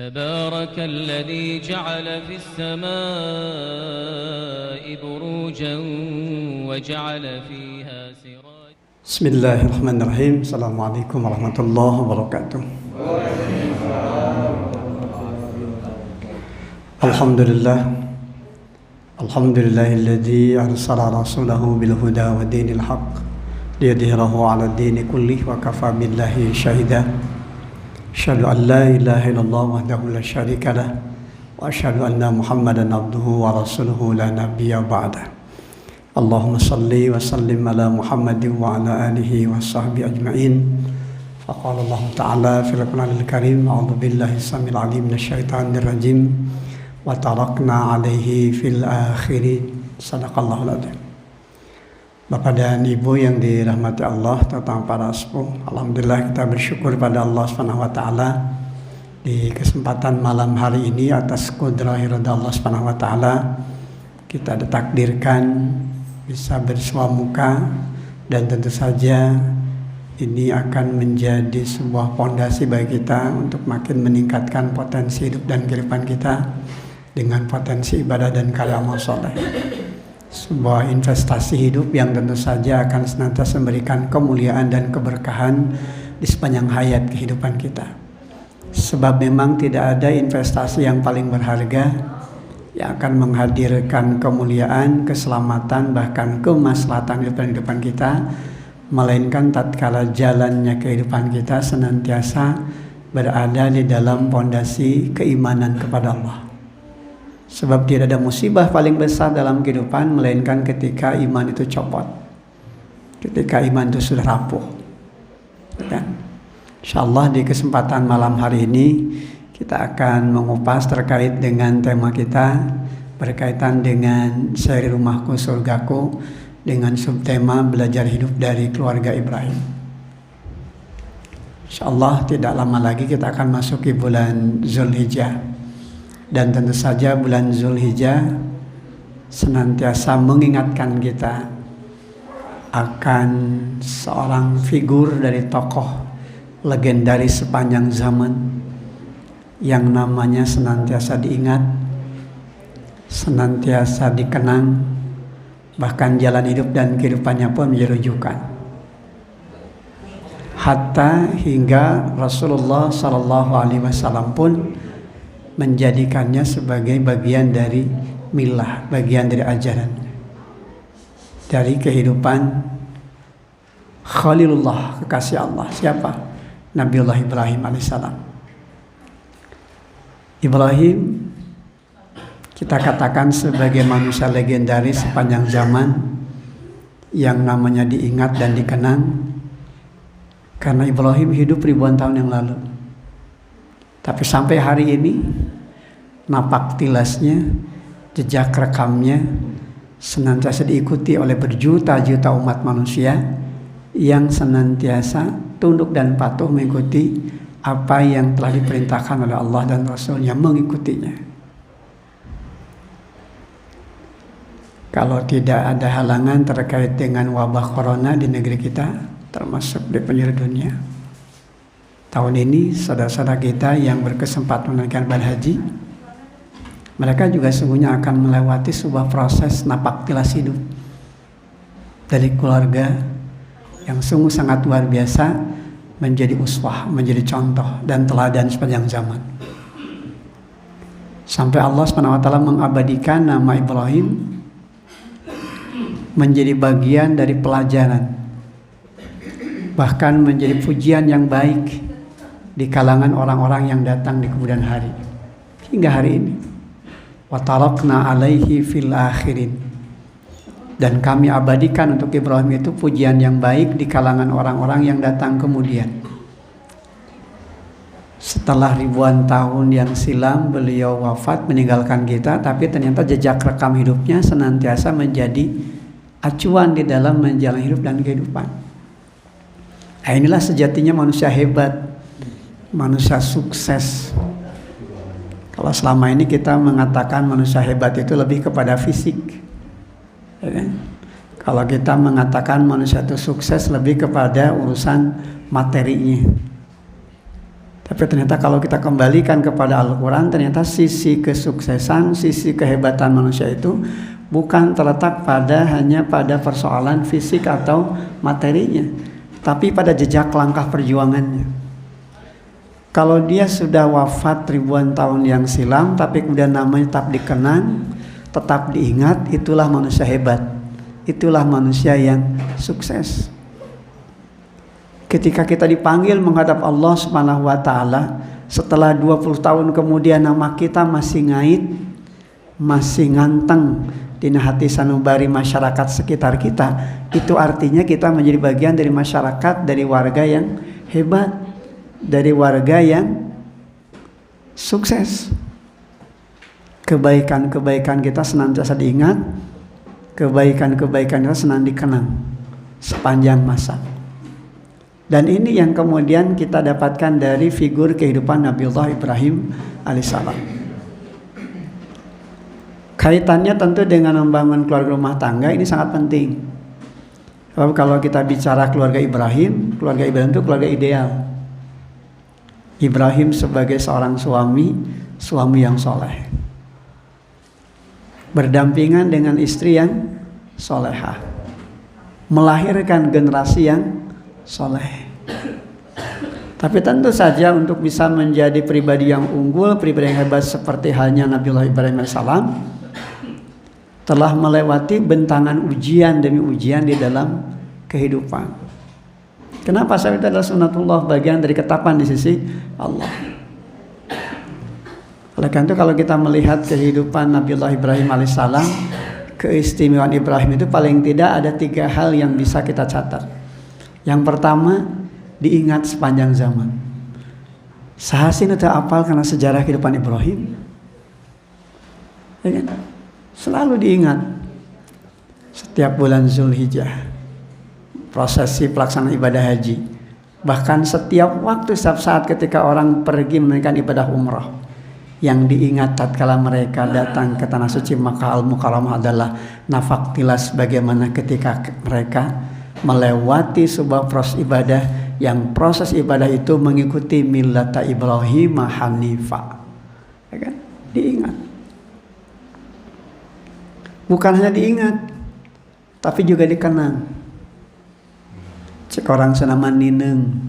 تبارك الذي جعل في السماء بروجا وجعل فيها سراجا. بسم الله الرحمن الرحيم. السلام عليكم ورحمة الله وبركاته. الحمد لله الذي أرسل رسوله بالهدى ودين الحق ليظهره على الدين كله وكفى بالله شهيدا. أشهد أن لا إله إلا الله وحده لا شريك له وأشهد أن محمدا عبده ورسوله لا نبي بعده. اللهم صل وسلم على محمد وعلى آله وصحبه أجمعين. فقال الله تعالى في القرآن الكريم: أعوذ بالله السميع العليم من الشيطان الرجيم وتركنا عليه في الآخرين. صدق الله العظيم. Bapak dan Ibu yang dirahmati Allah, terutama para sepuh, alhamdulillah kita bersyukur pada Allah Subhanahu wa taala di kesempatan malam hari ini atas kudrah irada Allah Subhanahu wa taala kita ditakdirkan bisa bersua muka, dan tentu saja ini akan menjadi sebuah pondasi bagi kita untuk makin meningkatkan potensi hidup dan kehidupan kita dengan potensi ibadah dan karya amal soleh. Sebuah investasi hidup yang tentu saja akan senantiasa memberikan kemuliaan dan keberkahan di sepanjang hayat kehidupan kita. Sebab memang tidak ada investasi yang paling berharga yang akan menghadirkan kemuliaan, keselamatan, bahkan kemaslahatan kehidupan kita, melainkan tatkala jalannya kehidupan kita senantiasa berada di dalam pondasi keimanan kepada Allah. Sebab tidak ada musibah paling besar dalam kehidupan melainkan ketika iman itu copot, ketika iman itu sudah rapuh. InsyaAllah di kesempatan malam hari ini kita akan mengupas terkait dengan tema kita berkaitan dengan seri Rumahku Surgaku dengan subtema belajar hidup dari keluarga Ibrahim. InsyaAllah tidak lama lagi kita akan masuki bulan Zulhijjah. Dan tentu saja bulan Zulhijjah senantiasa mengingatkan kita akan seorang figur dari tokoh legendaris sepanjang zaman yang namanya senantiasa diingat, senantiasa dikenang, bahkan jalan hidup dan kehidupannya pun menjadi rujukan. Hatta hingga Rasulullah SAW pun menjadikannya sebagai bagian dari milah, bagian dari ajaran, dari kehidupan Khalilullah, kekasih Allah. Siapa? Nabiullah Ibrahim alaihissalam. Ibrahim kita katakan sebagai manusia legendaris sepanjang zaman yang namanya diingat dan dikenang karena Ibrahim hidup ribuan tahun yang lalu. Tapi sampai hari ini napak tilasnya, jejak rekamnya senantiasa diikuti oleh berjuta-juta umat manusia yang senantiasa tunduk dan patuh mengikuti apa yang telah diperintahkan oleh Allah dan Rasulnya, mengikutinya. Kalau tidak ada halangan terkait dengan wabah corona di negeri kita, termasuk di penjuru dunia, tahun ini saudara-saudara kita yang berkesempatan menunaikan ibadah haji, mereka juga sungguhnya akan melewati sebuah proses napak tilas hidup dari keluarga yang sungguh sangat luar biasa, menjadi uswah, menjadi contoh dan teladan sepanjang zaman. Sampai Allah SWT mengabadikan nama Ibrahim menjadi bagian dari pelajaran, bahkan menjadi pujian yang baik di kalangan orang-orang yang datang di kemudian hari hingga hari ini. Wa tarakna alaihi fil akhirin, dan kami abadikan untuk Ibrahim itu pujian yang baik di kalangan orang-orang yang datang kemudian. Setelah ribuan tahun yang silam beliau wafat meninggalkan kita, tapi ternyata jejak rekam hidupnya senantiasa menjadi acuan di dalam menjalani hidup dan kehidupan. Nah, inilah sejatinya manusia hebat, manusia sukses. Kalau selama ini kita mengatakan manusia hebat itu lebih kepada fisik, ya kan? Kalau kita mengatakan manusia itu sukses lebih kepada urusan materinya. Tapi ternyata kalau kita kembalikan kepada Al-Quran, ternyata sisi kesuksesan, sisi kehebatan manusia itu bukan terletak hanya pada persoalan fisik atau materinya, tapi pada jejak langkah perjuangannya. Kalau dia sudah wafat ribuan tahun yang silam, tapi kemudian namanya tetap dikenang, tetap diingat, itulah manusia hebat. Itulah manusia yang sukses. Ketika kita dipanggil menghadap Allah Subhanahu wa taala, setelah 20 tahun kemudian nama kita masih ngait, masih nganteng di hati sanubari masyarakat sekitar kita, itu artinya kita menjadi bagian dari masyarakat, dari warga yang hebat, dari warga yang sukses. Kebaikan-kebaikan kita senantiasa diingat, kebaikan-kebaikan kita senang dikenang sepanjang masa. Dan ini yang kemudian kita dapatkan dari figur kehidupan Nabiullah Ibrahim alaihissalam. Kaitannya tentu dengan membangun keluarga rumah tangga ini sangat penting. Sebab kalau kita bicara keluarga Ibrahim itu keluarga ideal. Ibrahim sebagai seorang suami yang soleh, berdampingan dengan istri yang solehah, melahirkan generasi yang soleh. Tapi tentu saja untuk bisa menjadi pribadi yang unggul, pribadi yang hebat seperti halnya Nabiullah Ibrahim alaihissalam, telah melewati bentangan ujian demi ujian di dalam kehidupan. Kenapa? Sebab itu adalah sunnatullah, bagian dari ketetapan di sisi Allah. Oleh karena itu kalau kita melihat kehidupan Nabiullah Ibrahim alaihissalam, keistimewaan Ibrahim itu paling tidak ada 3 hal yang bisa kita catat. Yang pertama, diingat sepanjang zaman. Sahasin itu apal karena sejarah kehidupan Ibrahim, ya kan? Selalu diingat. Setiap bulan Zulhijjah, prosesi pelaksanaan ibadah haji, bahkan setiap waktu, setiap saat ketika orang pergi menunaikan ibadah umrah, yang diingat tatkala mereka datang ke tanah suci Makkah Al-Mukarramah adalah nafak tilas, bagaimana ketika mereka melewati sebuah proses ibadah, yang proses ibadah itu mengikuti millata Ibrahim Hanifa, ya kan? Diingat. Bukan hanya diingat, tapi juga dikenang. Cek orang senaman nineng,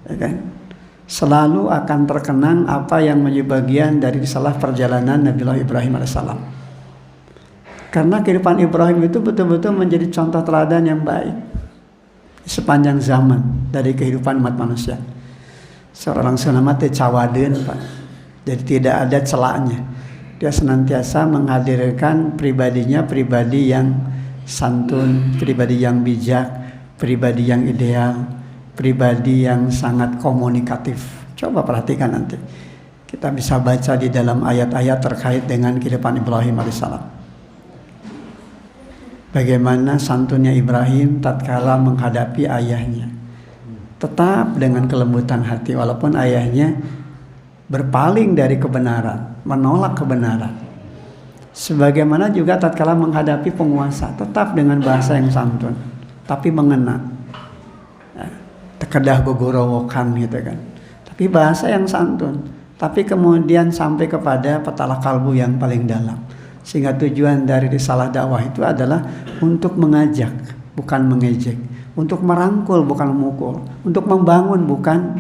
ya kan? Selalu akan terkenang apa yang menjadi bagian dari salah perjalanan Nabiullah Ibrahim alaihissalam. Karena kehidupan Ibrahim itu betul-betul menjadi contoh teladan yang baik sepanjang zaman dari kehidupan umat manusia. Seorang senama teh cawadeun, Pak. Jadi tidak ada celaknya. Dia senantiasa menghadirkan pribadinya, pribadi yang santun, pribadi yang bijak, pribadi yang ideal, pribadi yang sangat komunikatif. Coba perhatikan nanti. Kita bisa baca di dalam ayat-ayat terkait dengan kehidupan Ibrahim alaihissalam. Bagaimana santunnya Ibrahim tatkala menghadapi ayahnya. Tetap dengan kelembutan hati walaupun ayahnya berpaling dari kebenaran, menolak kebenaran. Sebagaimana juga tatkala menghadapi penguasa, tetap dengan bahasa yang santun, tapi mengena. Tekedah gogorowokan gitu kan. Tapi bahasa yang santun, tapi kemudian sampai kepada petala kalbu yang paling dalam. Sehingga tujuan dari risalah dakwah itu adalah untuk mengajak, bukan mengejek, untuk merangkul bukan memukul, untuk membangun bukan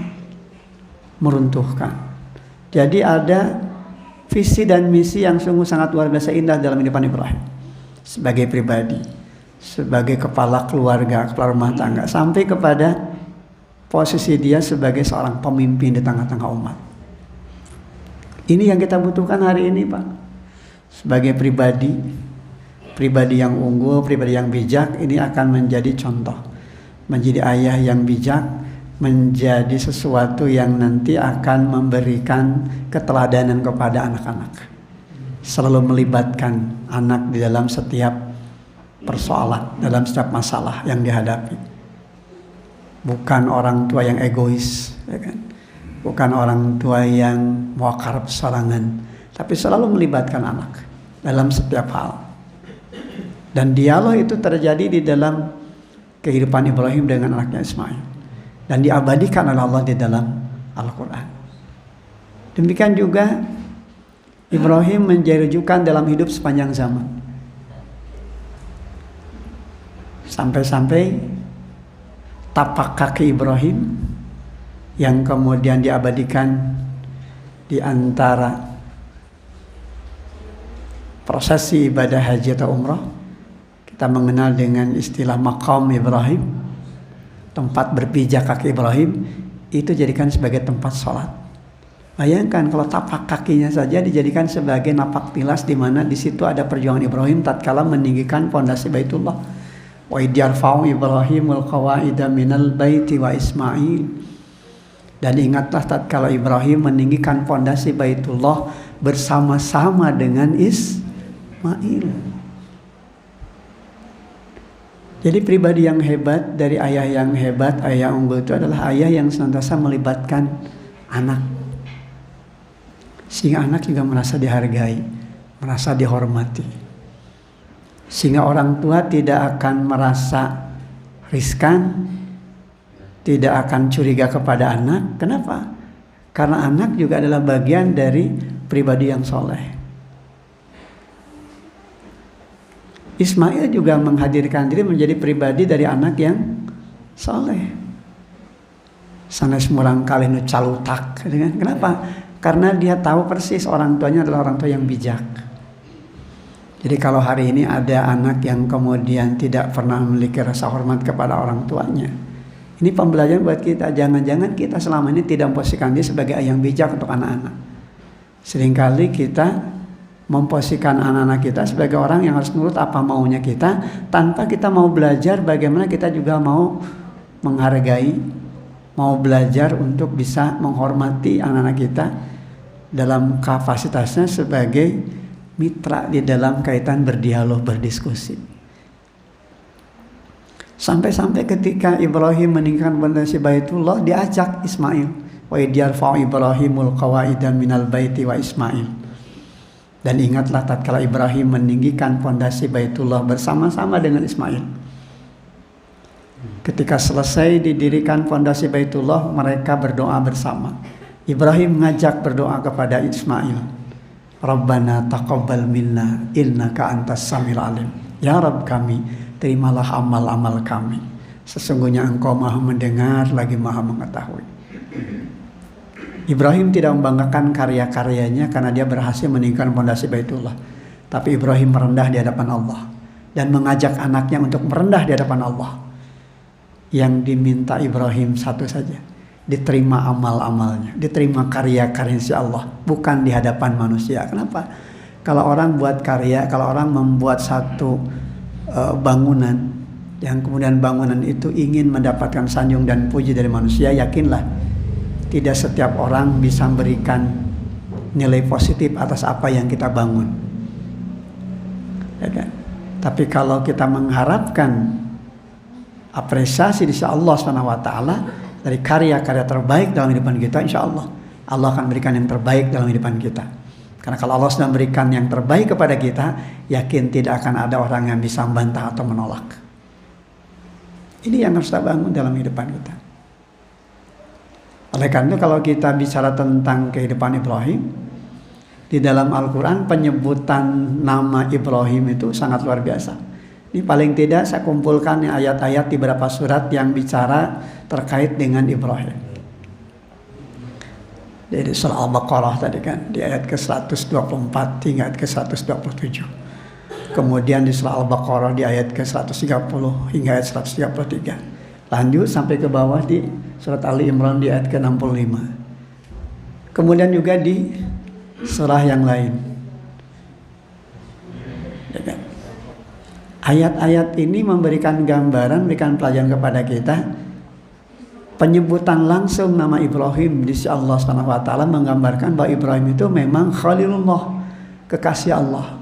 meruntuhkan. Jadi ada visi dan misi yang sungguh sangat luar biasa indah dalam kehidupan Ibrahim sebagai pribadi, sebagai kepala keluarga, kepala rumah tangga, sampai kepada posisi dia sebagai seorang pemimpin di tengah-tengah umat. Ini yang kita butuhkan hari ini, Pak. Sebagai pribadi yang unggul, pribadi yang bijak, ini akan menjadi contoh, menjadi ayah yang bijak, menjadi sesuatu yang nanti akan memberikan keteladanan kepada anak-anak. Selalu melibatkan anak di dalam setiap persoalan, dalam setiap masalah yang dihadapi. Bukan orang tua yang egois, ya kan? Bukan orang tua yang muakarab sorangan, tapi selalu melibatkan anak dalam setiap hal. Dan dialog itu terjadi di dalam kehidupan Ibrahim dengan anaknya Ismail, dan diabadikan oleh Allah di dalam Al-Quran. Demikian juga Ibrahim menjadi rujukan dalam hidup sepanjang zaman. Sampai-sampai tapak kaki Ibrahim yang kemudian diabadikan di antara prosesi ibadah haji atau umrah, kita mengenal dengan istilah maqam Ibrahim, tempat berpijak kaki Ibrahim, itu jadikan sebagai tempat sholat. Bayangkan kalau tapak kakinya saja dijadikan sebagai napak tilas, di mana di situ ada perjuangan Ibrahim tatkala meninggikan pondasi Baitullah. Wa idyarfa'u Ibrahimul qawaida minal baiti wa Ismail. Dan ingatlah tatkala Ibrahim meninggikan pondasi Baitullah bersama-sama dengan Ismail. Jadi pribadi yang hebat dari ayah yang hebat, ayah unggul itu adalah ayah yang senantiasa melibatkan anak. Sehingga anak juga merasa dihargai, merasa dihormati. Sehingga orang tua tidak akan merasa riskan, tidak akan curiga kepada anak. Kenapa? Karena anak juga adalah bagian dari pribadi yang soleh. Ismail juga menghadirkan diri menjadi pribadi dari anak yang soleh. Sanes murang kali nu calutak. Kenapa? Karena dia tahu persis orang tuanya adalah orang tua yang bijak. Jadi kalau hari ini ada anak yang kemudian tidak pernah memiliki rasa hormat kepada orang tuanya, ini pembelajaran buat kita. Jangan-jangan kita selama ini tidak memposisikan dia sebagai ayah yang bijak untuk anak-anak. Seringkali kita memposisikan anak-anak kita sebagai orang yang harus nurut apa maunya kita, tanpa kita mau belajar bagaimana kita juga mau menghargai, mau belajar untuk bisa menghormati anak-anak kita dalam kapasitasnya sebagai mitra di dalam kaitan berdialog, berdiskusi. Sampai-sampai ketika Ibrahim meninggikan pondasi Baitullah, diajak Ismail. Wa idyarfa'u Ibrahimul qawaida minal baiti wa Ismail. Dan ingatlah tatkala Ibrahim meninggikan pondasi Baitullah bersama-sama dengan Ismail. Ketika selesai didirikan pondasi Baitullah, mereka berdoa bersama. Ibrahim mengajak berdoa kepada Ismail. Rabbana taqabbal minna innaka antas samiul alim. Ya Rabb kami, terimalah amal-amal kami. Sesungguhnya Engkau Maha mendengar lagi Maha mengetahui. Ibrahim tidak membanggakan karya-karyanya karena dia berhasil meninggikan pondasi Baitullah. Tapi Ibrahim merendah di hadapan Allah dan mengajak anaknya untuk merendah di hadapan Allah. Yang diminta Ibrahim satu saja, diterima amal-amalnya, diterima karya-karya si Allah, bukan di hadapan manusia. Kenapa? Kalau orang buat karya, kalau orang membuat satu bangunan, yang kemudian bangunan itu ingin mendapatkan sanjung dan puji dari manusia, yakinlah tidak setiap orang bisa memberikan nilai positif atas apa yang kita bangun, ya kan? Tapi kalau kita mengharapkan apresiasi di sisi Allah SWT dari karya-karya terbaik dalam hidupan kita, insya Allah Allah akan berikan yang terbaik dalam hidupan kita. Karena kalau Allah sudah memberikan yang terbaik kepada kita, yakin tidak akan ada orang yang bisa membantah atau menolak. Ini yang harus kita bangun dalam kehidupan kita. Oleh karena itu kalau kita bicara tentang kehidupan Ibrahim, di dalam Al-Quran penyebutan nama Ibrahim itu sangat luar biasa. Ini paling tidak saya kumpulkan ayat-ayat di beberapa surat yang bicara terkait dengan Ibrahim. Dari surah Al-Baqarah tadi kan, di ayat ke-124 hingga ayat ke-127. Kemudian di surah Al-Baqarah di ayat ke-130 hingga ayat 133. Lanjut sampai ke bawah di surat Ali Imran di ayat ke-65. Kemudian juga di surah yang lain. Ya kan? Ayat-ayat ini memberikan gambaran, memberikan pelajaran kepada kita. Penyebutan langsung nama Ibrahim di sisi Allah SWT menggambarkan bahwa Ibrahim itu memang Khalilullah, kekasih Allah,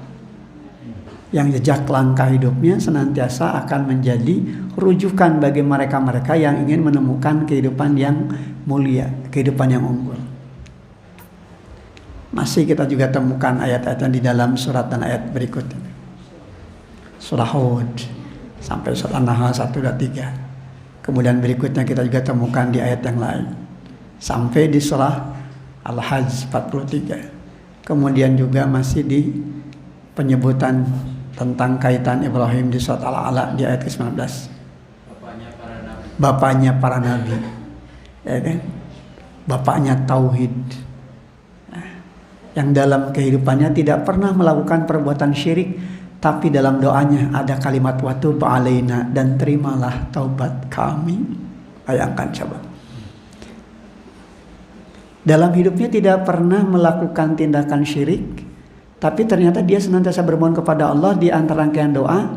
yang jejak langkah hidupnya senantiasa akan menjadi rujukan bagi mereka-mereka yang ingin menemukan kehidupan yang mulia, kehidupan yang unggul. Masih kita juga temukan ayat-ayat di dalam surat dan ayat berikutnya. Surah Hud sampai surat An-Nahl 1 dan 3. Kemudian berikutnya kita juga temukan di ayat yang lain. sampai di surah Al-Hajj 43. Kemudian juga masih di penyebutan tentang kaitan Ibrahim di surat Al-A'la di ayat ke-19. Bapaknya para nabi. Ya kan? Bapaknya tauhid. Yang dalam kehidupannya tidak pernah melakukan perbuatan syirik, tapi dalam doanya ada kalimat wa tub alaina, dan terimalah taubat kami. Bayangkan coba. Dalam hidupnya tidak pernah melakukan tindakan syirik, tapi ternyata dia senantiasa bermohon kepada Allah. Di antara rangkaian doa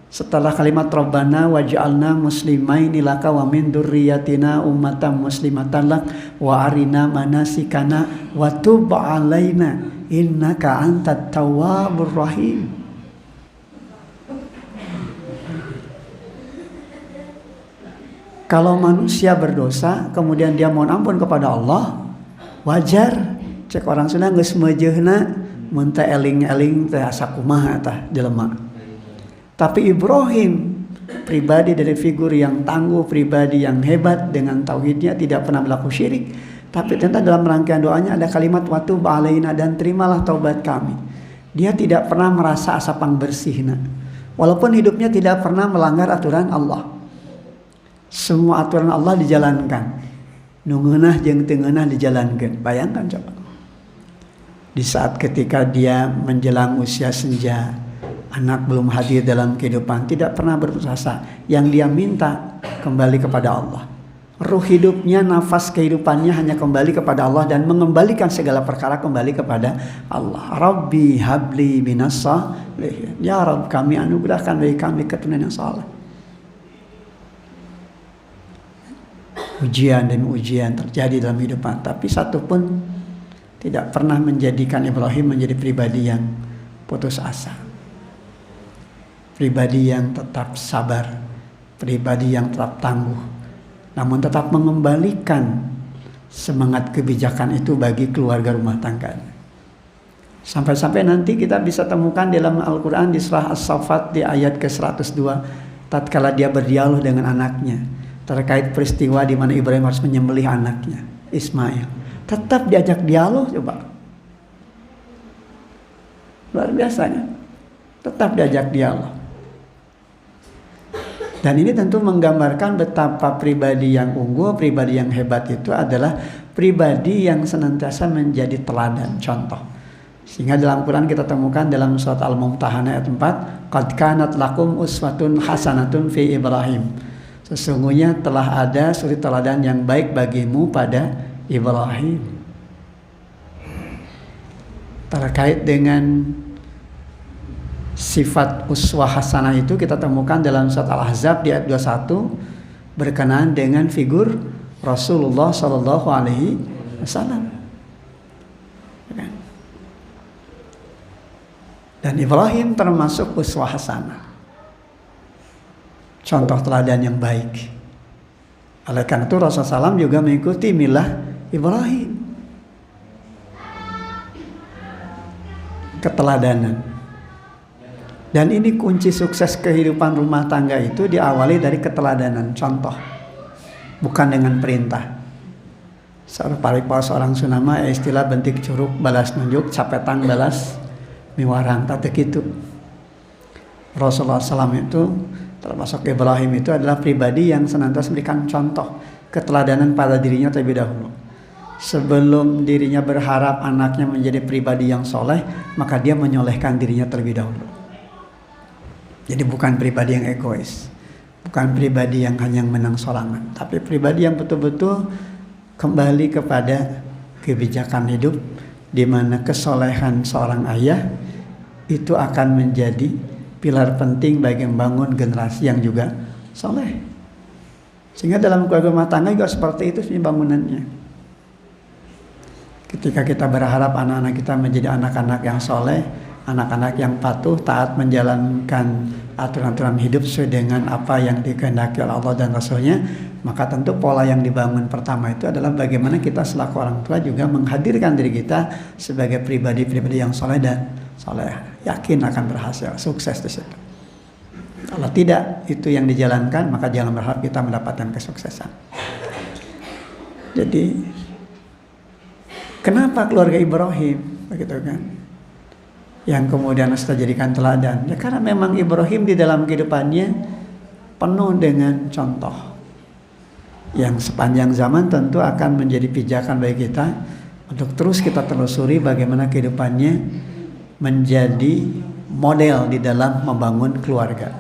setelah kalimat Rabbana waj'alna muslimaini laka wa min dzurriyyatina ummatan muslimatan lak wa arina manasikana wa tub alaina innaka antat tawwabur rahim. Kalau manusia berdosa kemudian dia mohon ampun kepada Allah, wajar. Cek orang Sunda geus meujeuhna mun teh eling-eling teh asa kumaha tah jelema. Tapi Ibrahim pribadi dari figur yang tangguh, pribadi yang hebat dengan tauhidnya, tidak pernah melakukan syirik. Tapi ternyata dalam rangkaian doanya ada kalimat wa tub alaina, dan terimalah taubat kami. Dia tidak pernah merasa asapang bersihna. Walaupun hidupnya tidak pernah melanggar aturan Allah. Semua aturan Allah dijalankan. Nu ngeunah jeung teu ngeunah dijalankeun. Bayangkan coba. Di saat ketika dia menjelang usia senja, anak belum hadir dalam kehidupan, tidak pernah berputus asa. Yang dia minta kembali kepada Allah. Ruh hidupnya, nafas kehidupannya hanya kembali kepada Allah dan mengembalikan segala perkara kembali kepada Allah. Rabbi habli minas shalihin. Ya Rabb, kami anugerahkan bagi kami keturunan yang saleh. Ujian demi ujian terjadi dalam kehidupan, tapi satu pun tidak pernah menjadikan Ibrahim menjadi pribadi yang putus asa. Pribadi yang tetap sabar, pribadi yang tetap tangguh, namun tetap mengembalikan semangat kebijakan itu bagi keluarga rumah tangga. Sampai-sampai nanti kita bisa temukan dalam Al-Quran di surah As-Saffat di ayat ke-102, tatkala dia berdialog dengan anaknya terkait peristiwa di mana Ibrahim harus menyembelih anaknya Ismail, tetap diajak dialog. Coba, luar biasanya, tetap diajak dialog. Dan ini tentu menggambarkan betapa pribadi yang unggul, pribadi yang hebat itu adalah pribadi yang senantiasa menjadi teladan, contoh. Sehingga dalam Quran kita temukan dalam surat Al-Mumtahanah ayat 4, qad kanat lakum uswatun hasanatun fi Ibrahim. Sesungguhnya telah ada suri teladan yang baik bagimu pada Ibrahim. Terkait dengan sifat uswah hasanah itu kita temukan dalam surat Al-Ahzab di ayat 21 berkenaan dengan figur Rasulullah sallallahu alaihi wasallam. Dan Ibrahim termasuk uswah hasanah, contoh teladan yang baik. Oleh karena itu Rasulullah SAW juga mengikuti milah Ibrahim, keteladanan. Dan ini kunci sukses kehidupan rumah tangga itu diawali dari keteladanan, contoh, bukan dengan perintah. Seorang sunama istilah bentik curug balas nunjuk, capetang balas miwarang, tak gitu. Rasulullah SAW itu termasuk Ibrahim itu adalah pribadi yang senantiasa memberikan contoh keteladanan pada dirinya terlebih dahulu. Sebelum dirinya berharap anaknya menjadi pribadi yang soleh, maka dia menyolehkan dirinya terlebih dahulu. Jadi bukan pribadi yang egois, bukan pribadi yang hanya menang sorangan, tapi pribadi yang betul-betul kembali kepada kebijakan hidup, di mana kesolehan seorang ayah itu akan menjadi pilar penting bagi membangun generasi yang juga soleh. Sehingga dalam keluarga rumah tangga juga seperti itu bangunannya. Ketika kita berharap anak-anak kita menjadi anak-anak yang soleh, anak-anak yang patuh, taat menjalankan aturan-aturan hidup sesuai dengan apa yang dikehendaki oleh Allah dan Rasulnya, maka tentu pola yang dibangun pertama itu adalah bagaimana kita selaku orang tua juga menghadirkan diri kita sebagai pribadi-pribadi yang soleh dan soleh, yakin akan berhasil, sukses di situ. Kalau tidak itu yang dijalankan, maka jangan berharap kita mendapatkan kesuksesan. Jadi Kenapa keluarga Ibrahim? Begitu kan? Yang kemudian kita jadikan teladan. Ya karena memang Ibrahim di dalam kehidupannya penuh dengan contoh yang sepanjang zaman tentu akan menjadi pijakan bagi kita untuk terus kita telusuri bagaimana kehidupannya menjadi model di dalam membangun keluarga.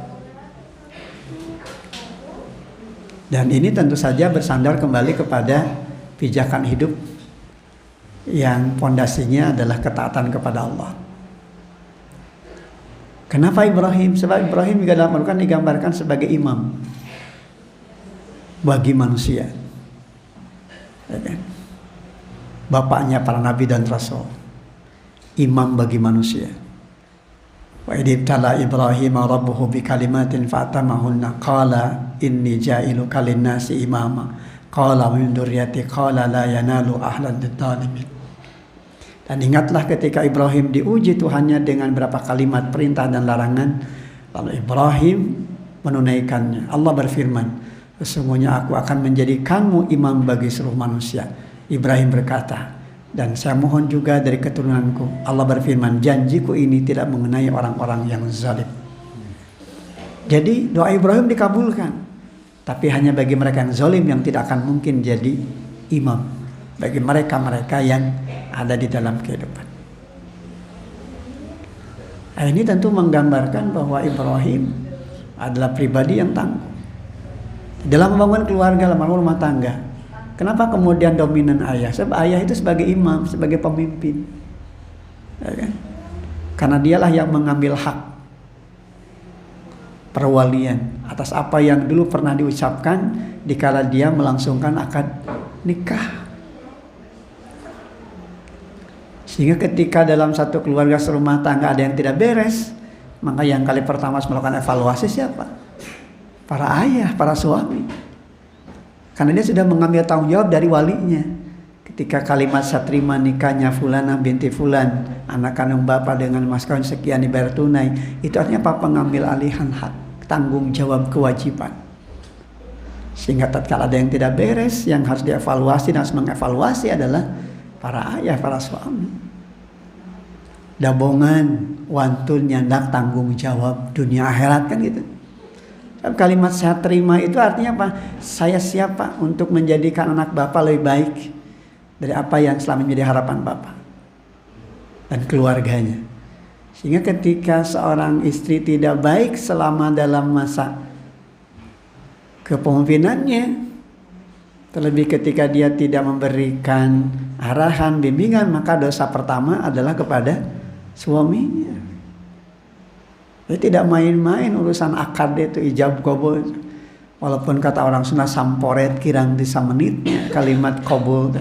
Dan ini tentu saja bersandar kembali kepada pijakan hidup yang pondasinya adalah ketaatan kepada Allah. Kenapa Ibrahim? Sebab Ibrahim juga dalam Al-Quran digambarkan sebagai imam bagi manusia. Ya kan? Bapaknya para nabi dan rasul, imam bagi manusia. Wa idibtala Ibrahim rabbuhu bi kalimatin fa'tamahunna qala inni ja'iluka lin-nasi imama qala min dzurriyyati qala la yanalu ahlad dzalimin. Dan ingatlah ketika Ibrahim diuji Tuhannya dengan berapa kalimat perintah dan larangan, lalu Ibrahim menunaikannya. Allah berfirman, sesungguhnya aku akan menjadikanmu imam bagi seluruh manusia. Ibrahim berkata, dan saya mohon juga dari keturunanku. Allah berfirman, janjiku ini tidak mengenai orang-orang yang zalim. Jadi doa Ibrahim dikabulkan, tapi hanya bagi mereka yang zalim yang tidak akan mungkin jadi imam. Bagi mereka-mereka yang ada di dalam kehidupan. Nah, ini tentu menggambarkan bahwa Ibrahim adalah pribadi yang tangguh dalam membangun keluarga, dalam membangun rumah tangga. Kenapa kemudian dominan ayah? Sebab ayah itu sebagai imam, sebagai pemimpin, ya kan? Karena dialah yang mengambil hak perwalian atas apa yang dulu pernah diucapkan dikala dia melangsungkan akad nikah. Sehingga ketika dalam satu keluarga serumah tangga ada yang tidak beres, maka yang kali pertama melakukan evaluasi siapa? Para ayah, para suami. Karena dia sudah mengambil tanggung jawab dari walinya. Ketika kalimat satrima nikahnya Fulanah binti Fulan, anak kandung bapak dengan mas kawin sekian dibayar tunai, itu artinya papa mengambil alihan hak, tanggung jawab, kewajiban. Sehingga tatkala ada yang tidak beres, yang harus dievaluasi dan harus mengevaluasi adalah para ayah, para suami. Dabongan, wantun, nyandak, tanggung jawab dunia akhirat kan gitu. Kalimat saya terima itu artinya apa? Saya siapa untuk menjadikan anak bapak lebih baik dari apa yang selama menjadi harapan bapak dan keluarganya. Sehingga ketika seorang istri tidak baik selama dalam masa kepemimpinannya, terlebih ketika dia tidak memberikan arahan, bimbingan, maka dosa pertama adalah kepada suaminya. Dia tidak main-main urusan akad itu, ijab qabul. Walaupun kata orang Sunda samporet kirang di menitnya kalimat qabul,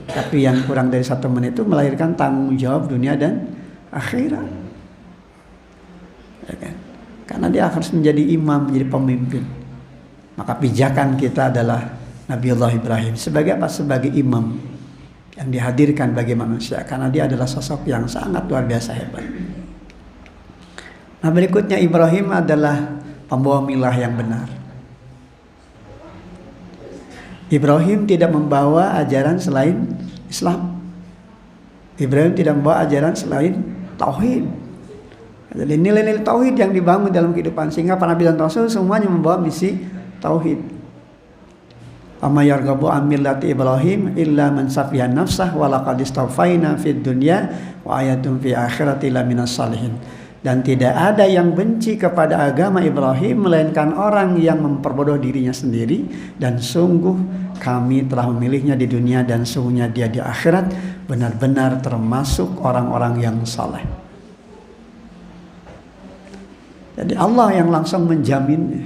tapi yang kurang dari 1 menit itu melahirkan tanggung jawab dunia dan akhirat. Ya kan? Karena dia harus menjadi imam, menjadi pemimpin. Maka pijakan kita adalah Nabiullah Ibrahim sebagai apa? Sebagai imam yang dihadirkan bagi manusia, karena dia adalah sosok yang sangat luar biasa hebat. Nah, berikutnya Ibrahim adalah pembawa milah yang benar. Ibrahim tidak membawa ajaran selain Islam. Ibrahim tidak membawa ajaran selain tauhid. Jadi nilai-nilai tauhid yang dibangun dalam kehidupan, sehingga para nabi dan rasul semuanya membawa misi tauhid. Amma yarghabu an millati Ibrahim illa man safiha nafsah wa laqad istafaina fid dunya wa ayatun fi akhirati la minas salihin. Dan tidak ada yang benci kepada agama Ibrahim melainkan orang yang memperbodoh dirinya sendiri, dan sungguh kami telah memilihnya di dunia dan sungguhnya dia di akhirat benar-benar termasuk orang-orang yang saleh. Jadi Allah yang langsung menjaminnya.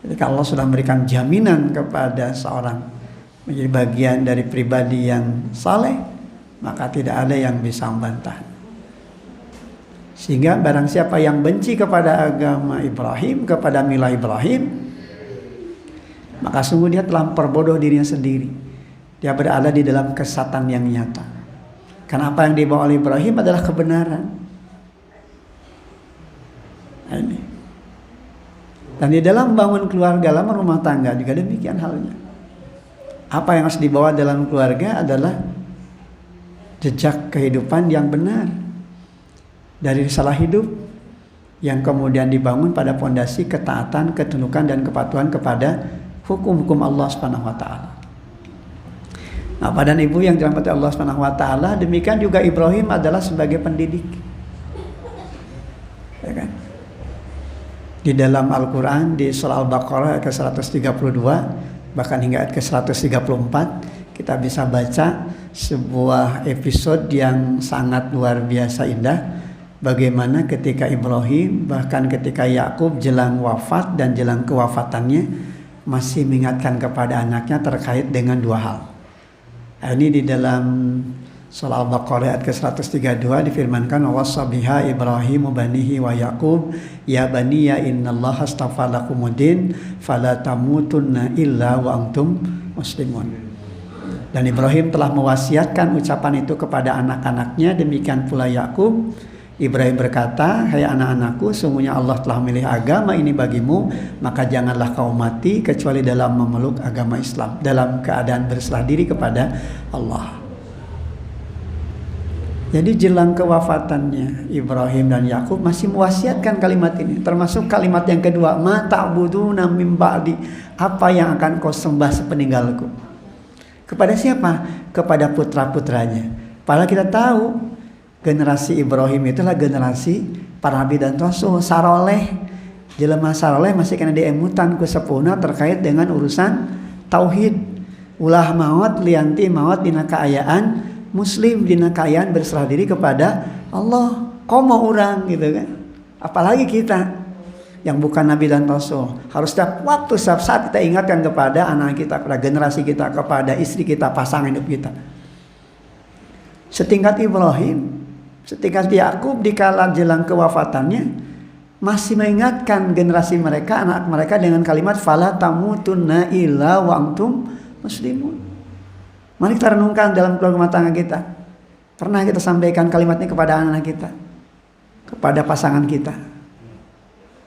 Jadi kalau Allah sudah memberikan jaminan kepada seorang menjadi bagian dari pribadi yang saleh, maka tidak ada yang bisa membantah. Sehingga barang siapa yang benci kepada agama Ibrahim, kepada milah Ibrahim, maka sungguh dia telah memperbodoh dirinya sendiri. Dia berada di dalam kesesatan yang nyata. Karena apa yang dibawa oleh Ibrahim adalah kebenaran. Ini. Dan di dalam bangun keluarga, dalam rumah tangga juga demikian halnya. Apa yang harus dibawa dalam keluarga adalah jejak kehidupan yang benar dari risalah hidup yang kemudian dibangun pada pondasi ketaatan, ketundukan dan kepatuhan kepada hukum-hukum Allah Subhanahu wa taala. Nah, Bapak dan Ibu yang dirahmati Allah Subhanahu wa taala, demikian juga Ibrahim adalah sebagai pendidik. Ya kan? Di dalam Al-Qur'an di surah Al-Baqarah ayat ke-132 bahkan hingga ayat ke-134 kita bisa baca sebuah episode yang sangat luar biasa indah, bagaimana ketika Ibrahim bahkan ketika Yakub jelang wafat dan jelang kewafatannya masih mengingatkan kepada anaknya terkait dengan dua hal. Ini di dalam surah Al-Baqarah ayat ke-132 difirmankan, wasabiha Ibrahim banihi wa Yaqub ya baniya innallaha astafa lakumuddin fala tamutunna illa wa antum muslimun. Dan Ibrahim telah mewasiatkan ucapan itu kepada anak-anaknya, demikian pula Yakub. Ibrahim berkata, hai anak-anakku, sungguhnya Allah telah memilih agama ini bagimu, maka janganlah kau mati kecuali dalam memeluk agama Islam, dalam keadaan berserah diri kepada Allah. Jadi jelang kewafatannya Ibrahim dan Yakub masih mewasiatkan kalimat ini, termasuk kalimat yang kedua, ma ta'buduna min ba'di, apa yang akan kau sembah sepeninggalku. Kepada siapa? Kepada putra-putranya. Padahal kita tahu generasi Ibrahim itulah generasi para nabi dan rasul, saroleh. Jelema saroleh masih kena diemutan ku sepuna terkait dengan urusan tauhid. Ulah maot lianti maot dina kaayaan muslim, dina kaayaan berserah diri kepada Allah. Komo orang gitu kan. Apalagi kita yang bukan nabi dan rasul, harus setiap waktu, setiap saat kita ingatkan kepada anak kita, kepada generasi kita, kepada istri kita, pasangan hidup kita. Setingkat Ibrahim, setingkat Yakub di kala jelang kewafatannya masih mengingatkan generasi mereka, anak mereka dengan kalimat fala tamutunna illa wa antum muslimun. Mari kita renungkan dalam keluarga rumah tangga kita. Pernah kita sampaikan kalimat ini kepada anak kita, kepada pasangan kita.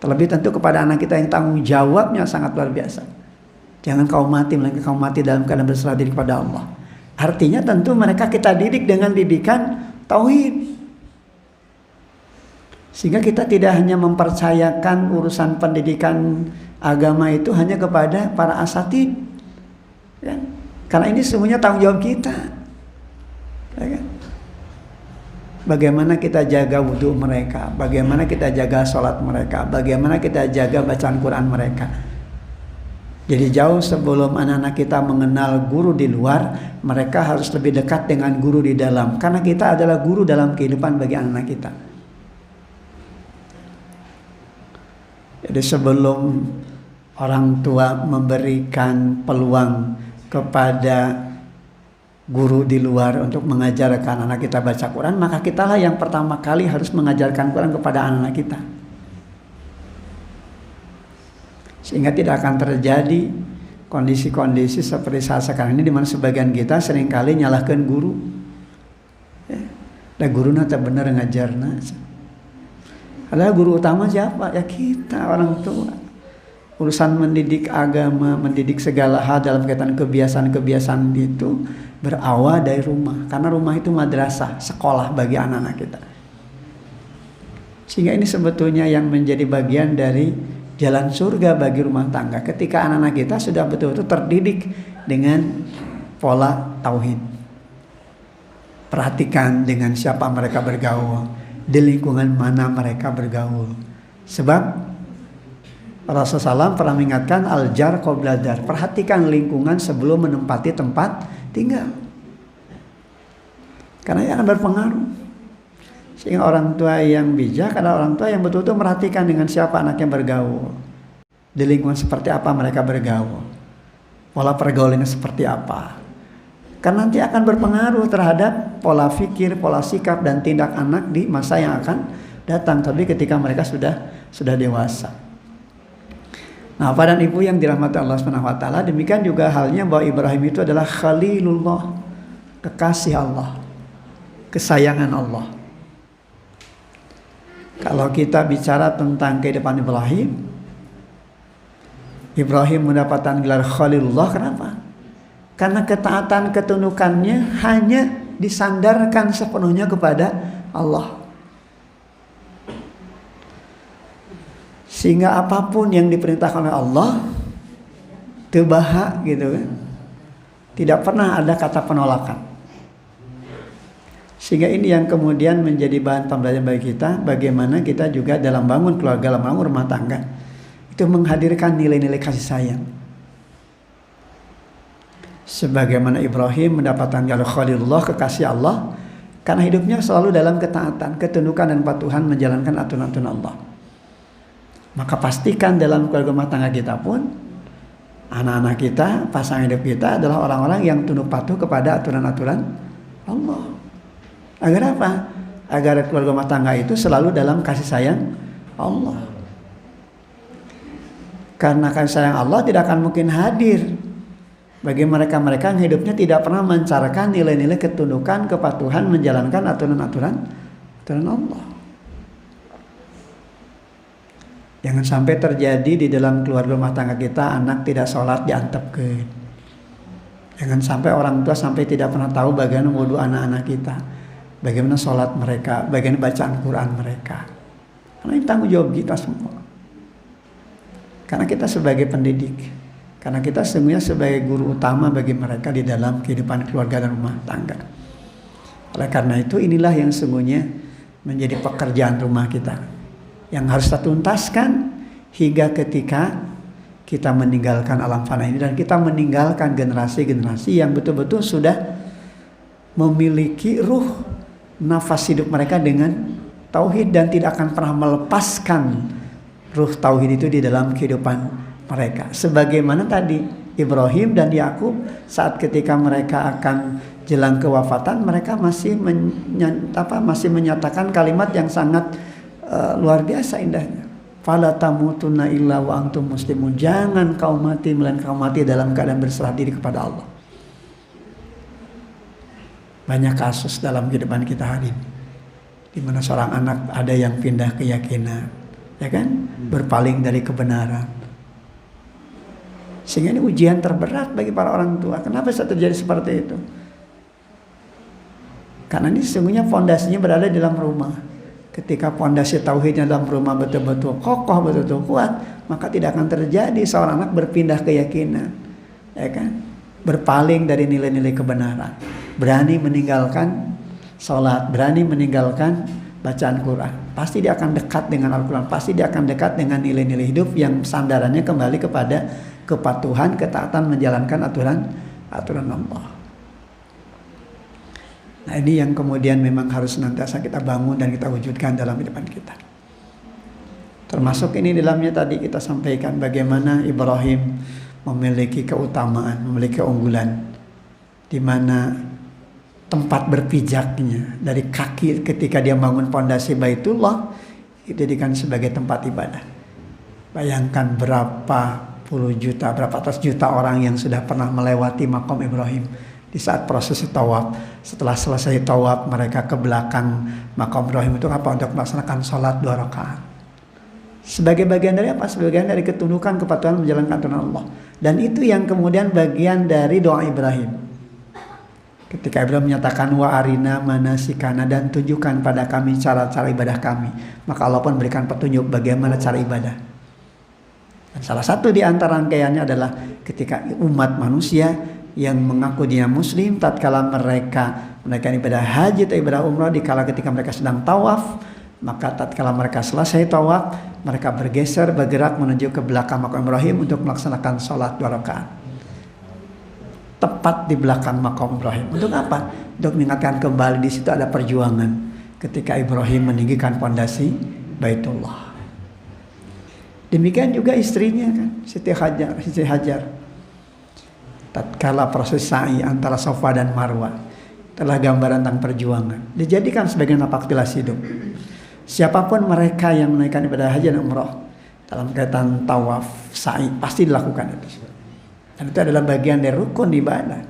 Terlebih tentu kepada anak kita yang tanggung jawabnya sangat luar biasa. Jangan kau mati, melainkan kau mati dalam keadaan berserah diri kepada Allah. Artinya tentu mereka kita didik dengan didikan tauhid. Sehingga kita tidak hanya mempercayakan urusan pendidikan agama itu hanya kepada para asatid. Ya. Karena ini semuanya tanggung jawab kita. Ya kan? Bagaimana kita jaga wudhu mereka, bagaimana kita jaga sholat mereka, bagaimana kita jaga bacaan Quran mereka. Jadi jauh sebelum anak-anak kita mengenal guru di luar, mereka harus lebih dekat dengan guru di dalam. Karena kita adalah guru dalam kehidupan bagi anak-anak kita. Jadi sebelum orang tua memberikan peluang kepada guru di luar untuk mengajarkan anak kita baca Quran, maka kitalah yang pertama kali harus mengajarkan Quran kepada anak-anak kita. Sehingga tidak akan terjadi kondisi-kondisi seperti saat sekarang ini, di mana sebagian kita seringkali nyalahkan guru. Dan guru nanti benar ngajarna. Adalah guru utama siapa? Ya kita, orang tua. Urusan mendidik agama, mendidik segala hal dalam kaitan kebiasaan-kebiasaan itu berawal dari rumah. Karena rumah itu madrasah, sekolah bagi anak-anak kita. Sehingga ini sebetulnya yang menjadi bagian dari jalan surga bagi rumah tangga. Ketika anak-anak kita sudah betul-betul terdidik dengan pola tauhid. Perhatikan dengan siapa mereka bergaul, di lingkungan mana mereka bergaul. Sebab Rasulullah SAW pernah mengingatkan al-jar qabla dar. Perhatikan lingkungan sebelum menempati tempat tinggal. Karena ini akan berpengaruh. Sehingga orang tua yang bijak adalah orang tua yang betul-betul merhatikan dengan siapa anaknya bergaul. Di lingkungan seperti apa mereka bergaul. Pola pergaulannya seperti apa. Karena nanti akan berpengaruh terhadap pola fikir, pola sikap dan tindak anak di masa yang akan datang. Tapi ketika mereka sudah dewasa. Nah, Bapak dan Ibu yang dirahmati Allah Subhanahu wa taala, demikian juga halnya bahwa Ibrahim itu adalah Khalilullah, kekasih Allah, kesayangan Allah. Kalau kita bicara tentang kehidupan Ibrahim mendapatkan gelar Khalilullah, kenapa? Karena ketaatan ketundukannya hanya disandarkan sepenuhnya kepada Allah. Sehingga apapun yang diperintahkan oleh Allah tebaha gitu kan. Tidak pernah ada kata penolakan. Sehingga ini yang kemudian menjadi bahan pembelajaran bagi kita, bagaimana kita juga dalam bangun keluarga, dalam bangun rumah tangga itu menghadirkan nilai-nilai kasih sayang. Sebagaimana Ibrahim mendapatkan jalur Khalilullah, kekasih Allah, karena hidupnya selalu dalam ketaatan, ketundukan dan kepatuhan menjalankan aturan-aturan Allah. Maka pastikan dalam keluarga rumah tangga kita pun, anak-anak kita, pasangan hidup kita adalah orang-orang yang tunduk patuh kepada aturan-aturan Allah. Agar apa? Agar keluarga rumah tangga itu selalu dalam kasih sayang Allah. Karena kasih sayang Allah tidak akan mungkin hadir bagi mereka-mereka yang hidupnya tidak pernah mencarkan nilai-nilai ketundukan, kepatuhan, menjalankan aturan-aturan Allah. Jangan sampai terjadi di dalam keluarga rumah tangga kita anak tidak sholat diantepkeun. Jangan sampai orang tua sampai tidak pernah tahu bagaimana wudu anak-anak kita, bagaimana sholat mereka, bagaimana bacaan Quran mereka. Karena ini tanggung jawab kita semua. Karena kita sebagai pendidik, karena kita sesungguhnya sebagai guru utama bagi mereka di dalam kehidupan keluarga dan rumah tangga. Oleh karena itu inilah yang sesungguhnya menjadi pekerjaan rumah kita, yang harus kita tuntaskan hingga ketika kita meninggalkan alam fana ini dan kita meninggalkan generasi-generasi yang betul-betul sudah memiliki ruh nafas hidup mereka dengan tauhid dan tidak akan pernah melepaskan ruh tauhid itu di dalam kehidupan mereka. Sebagaimana tadi Ibrahim dan Yakub saat ketika mereka akan jelang kewafatan, mereka masih menyatakan kalimat yang sangat luar biasa indahnya. Fala tamutunna illa wa antum muslimun. Jangan kau mati melainkan kau mati dalam keadaan berserah diri kepada Allah. Banyak kasus dalam kehidupan kita hari ini, di mana seorang anak ada yang pindah keyakinan, ya kan, berpaling dari kebenaran. Sehingga ini ujian terberat bagi para orang tua. Kenapa bisa terjadi seperti itu? Karena ini sesungguhnya fondasinya berada di dalam rumah. Ketika fondasi tauhidnya dalam rumah betul-betul kokoh, betul-betul kuat, maka tidak akan terjadi seorang anak berpindah keyakinan, ya kan? Berpaling dari nilai-nilai kebenaran, berani meninggalkan sholat, berani meninggalkan bacaan Quran. Pasti dia akan dekat dengan Al-Quran, pasti dia akan dekat dengan nilai-nilai hidup yang sandarannya kembali kepada kepatuhan, ketaatan, menjalankan aturan Allah. Nah ini yang kemudian memang harus senantiasa kita bangun dan kita wujudkan dalam kehidupan kita. Termasuk ini dalamnya tadi kita sampaikan bagaimana Ibrahim memiliki keutamaan, memiliki keunggulan, di mana tempat berpijaknya dari kaki ketika dia bangun pondasi Baitullah dijadikan sebagai tempat ibadah. Bayangkan berapa puluh juta, berapa ratus juta orang yang sudah pernah melewati makam Ibrahim di saat prosesi tawaf. Setelah selesai tawaf, mereka ke belakang makam Ibrahim itu apa? Untuk melaksanakan sholat 2 rakaat. Sebagai bagian dari apa? Sebagai bagian dari ketundukan, kepatuhan menjalankan aturan Allah. Dan itu yang kemudian bagian dari doa Ibrahim. Ketika Ibrahim menyatakan wa arina manasikana, dan tunjukkan pada kami cara-cara ibadah kami, maka Allah pun berikan petunjuk bagaimana cara ibadah. Dan salah satu di antara rangkaiannya adalah ketika umat manusia yang mengaku dia muslim, tatkala mereka ibadah haji atau ibadah umrah, dikala ketika mereka sedang tawaf, maka tatkala mereka selesai tawaf, mereka bergeser, bergerak menuju ke belakang makam Ibrahim untuk melaksanakan sholat 2 rakaat. Tepat di belakang makam Ibrahim. Untuk apa? Untuk mengingatkan kembali di situ ada perjuangan ketika Ibrahim meninggikan pondasi Baitullah. Demikian juga istrinya kan, Siti Hajar. Tatkala proses sa'i antara Safa dan Marwah, telah gambaran tentang perjuangan, dijadikan sebagai napak tilas hidup. Siapapun mereka yang menaikkan ibadah haji dan umrah dalam kaitan tawaf, sa'i, pasti dilakukan itu. Dan itu adalah bagian dari rukun ibadah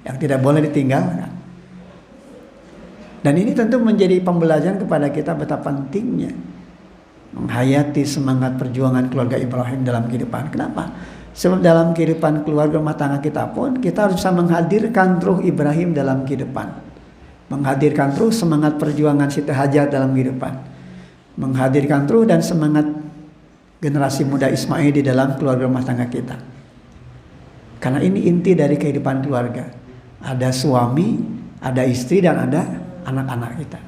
yang tidak boleh ditinggalkan. Dan ini tentu menjadi pembelajaran kepada kita betapa pentingnya menghayati semangat perjuangan keluarga Ibrahim dalam kehidupan. Kenapa? Sebab dalam kehidupan keluarga rumah tangga kita pun kita harus bisa menghadirkan ruh Ibrahim dalam kehidupan menghadirkan terus semangat perjuangan Siti Hajar dalam kehidupan, menghadirkan terus dan semangat generasi muda Ismail di dalam keluarga rumah tangga kita. Karena ini inti dari kehidupan keluarga. Ada suami, ada istri, dan ada anak-anak kita.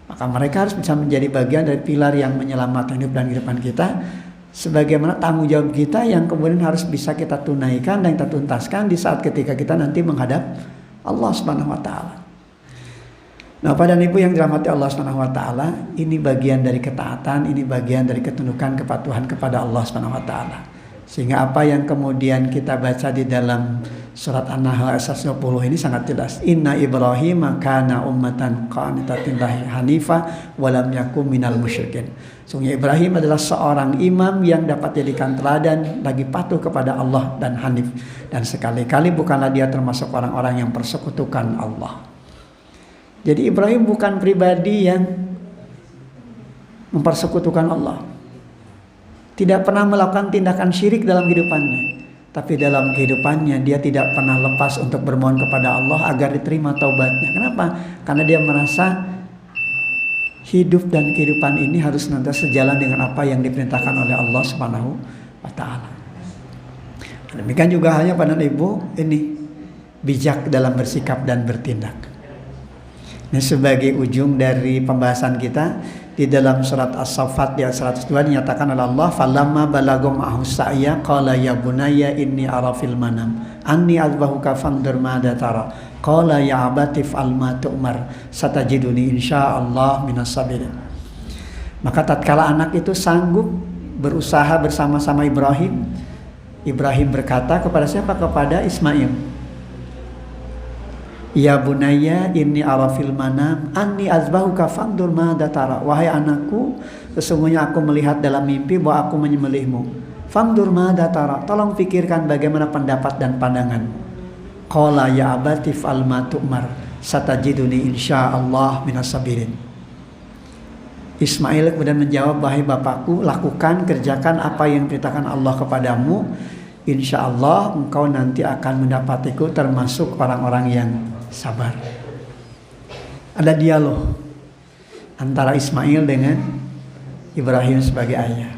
Maka mereka harus bisa menjadi bagian dari pilar yang menyelamatkan hidup dan kehidupan kita, sebagaimana tanggung jawab kita yang kemudian harus bisa kita tunaikan dan kita tuntaskan di saat ketika kita nanti menghadap Allah Subhanahu wa taala. Nah, Bapak dan Ibu yang dirahmati Allah Subhanahu wa taala, ini bagian dari ketaatan, ini bagian dari ketundukan kepatuhan kepada Allah Subhanahu wa taala. Sehingga apa yang kemudian kita baca di dalam surat An-Nahl ayat 120 ini sangat jelas. Inna Ibrahim kana ummatan qanitatin lillahi hanifa wa lam yakun minal musyrikin. Sungguh Ibrahim adalah seorang imam yang dapat dijadikan teladan bagi patuh kepada Allah dan hanif, dan sekali-kali bukanlah dia termasuk orang-orang yang persekutukan Allah. Jadi Ibrahim bukan pribadi yang mempersekutukan Allah, tidak pernah melakukan tindakan syirik dalam kehidupannya. Tapi dalam kehidupannya dia tidak pernah lepas untuk bermohon kepada Allah agar diterima taubatnya. Kenapa? Karena dia merasa hidup dan kehidupan ini harus nanti sejalan dengan apa yang diperintahkan oleh Allah Subhanahu wa taala. Demikian juga halnya pada Ibu, ini bijak dalam bersikap dan bertindak. Ini sebagai ujung dari pembahasan kita di dalam surat As-Saffat di ayat 102 dinyatakan oleh Allah, falamma balagum ahsa'ya qala ya bunayya inni ara fil manam anni azbahuka fandur madza tara qala ya abati fa'al ma tu'mar satajiduni insyaallah minas sabirin. Maka tatkala anak itu sanggup berusaha bersama-sama Ibrahim berkata kepada siapa? Kepada Ismail, ya bunayya inni ara fil manam anni azbahuka fandur madza tara. Wahai anakku, sesungguhnya aku melihat dalam mimpi bahwa aku menyembelihmu. Fandur madza tara, tolong pikirkan bagaimana pendapat dan pandangan. Qala ya abati fa'al ma tu'mar satajiduni insyaallah minas sabirin. Ismail kemudian menjawab, wahai bapakku, lakukan, kerjakan apa yang diperintahkan Allah kepadamu. Insyaallah engkau nanti akan mendapatiku termasuk orang-orang yang sabar. Ada dialog antara Ismail dengan Ibrahim sebagai ayah.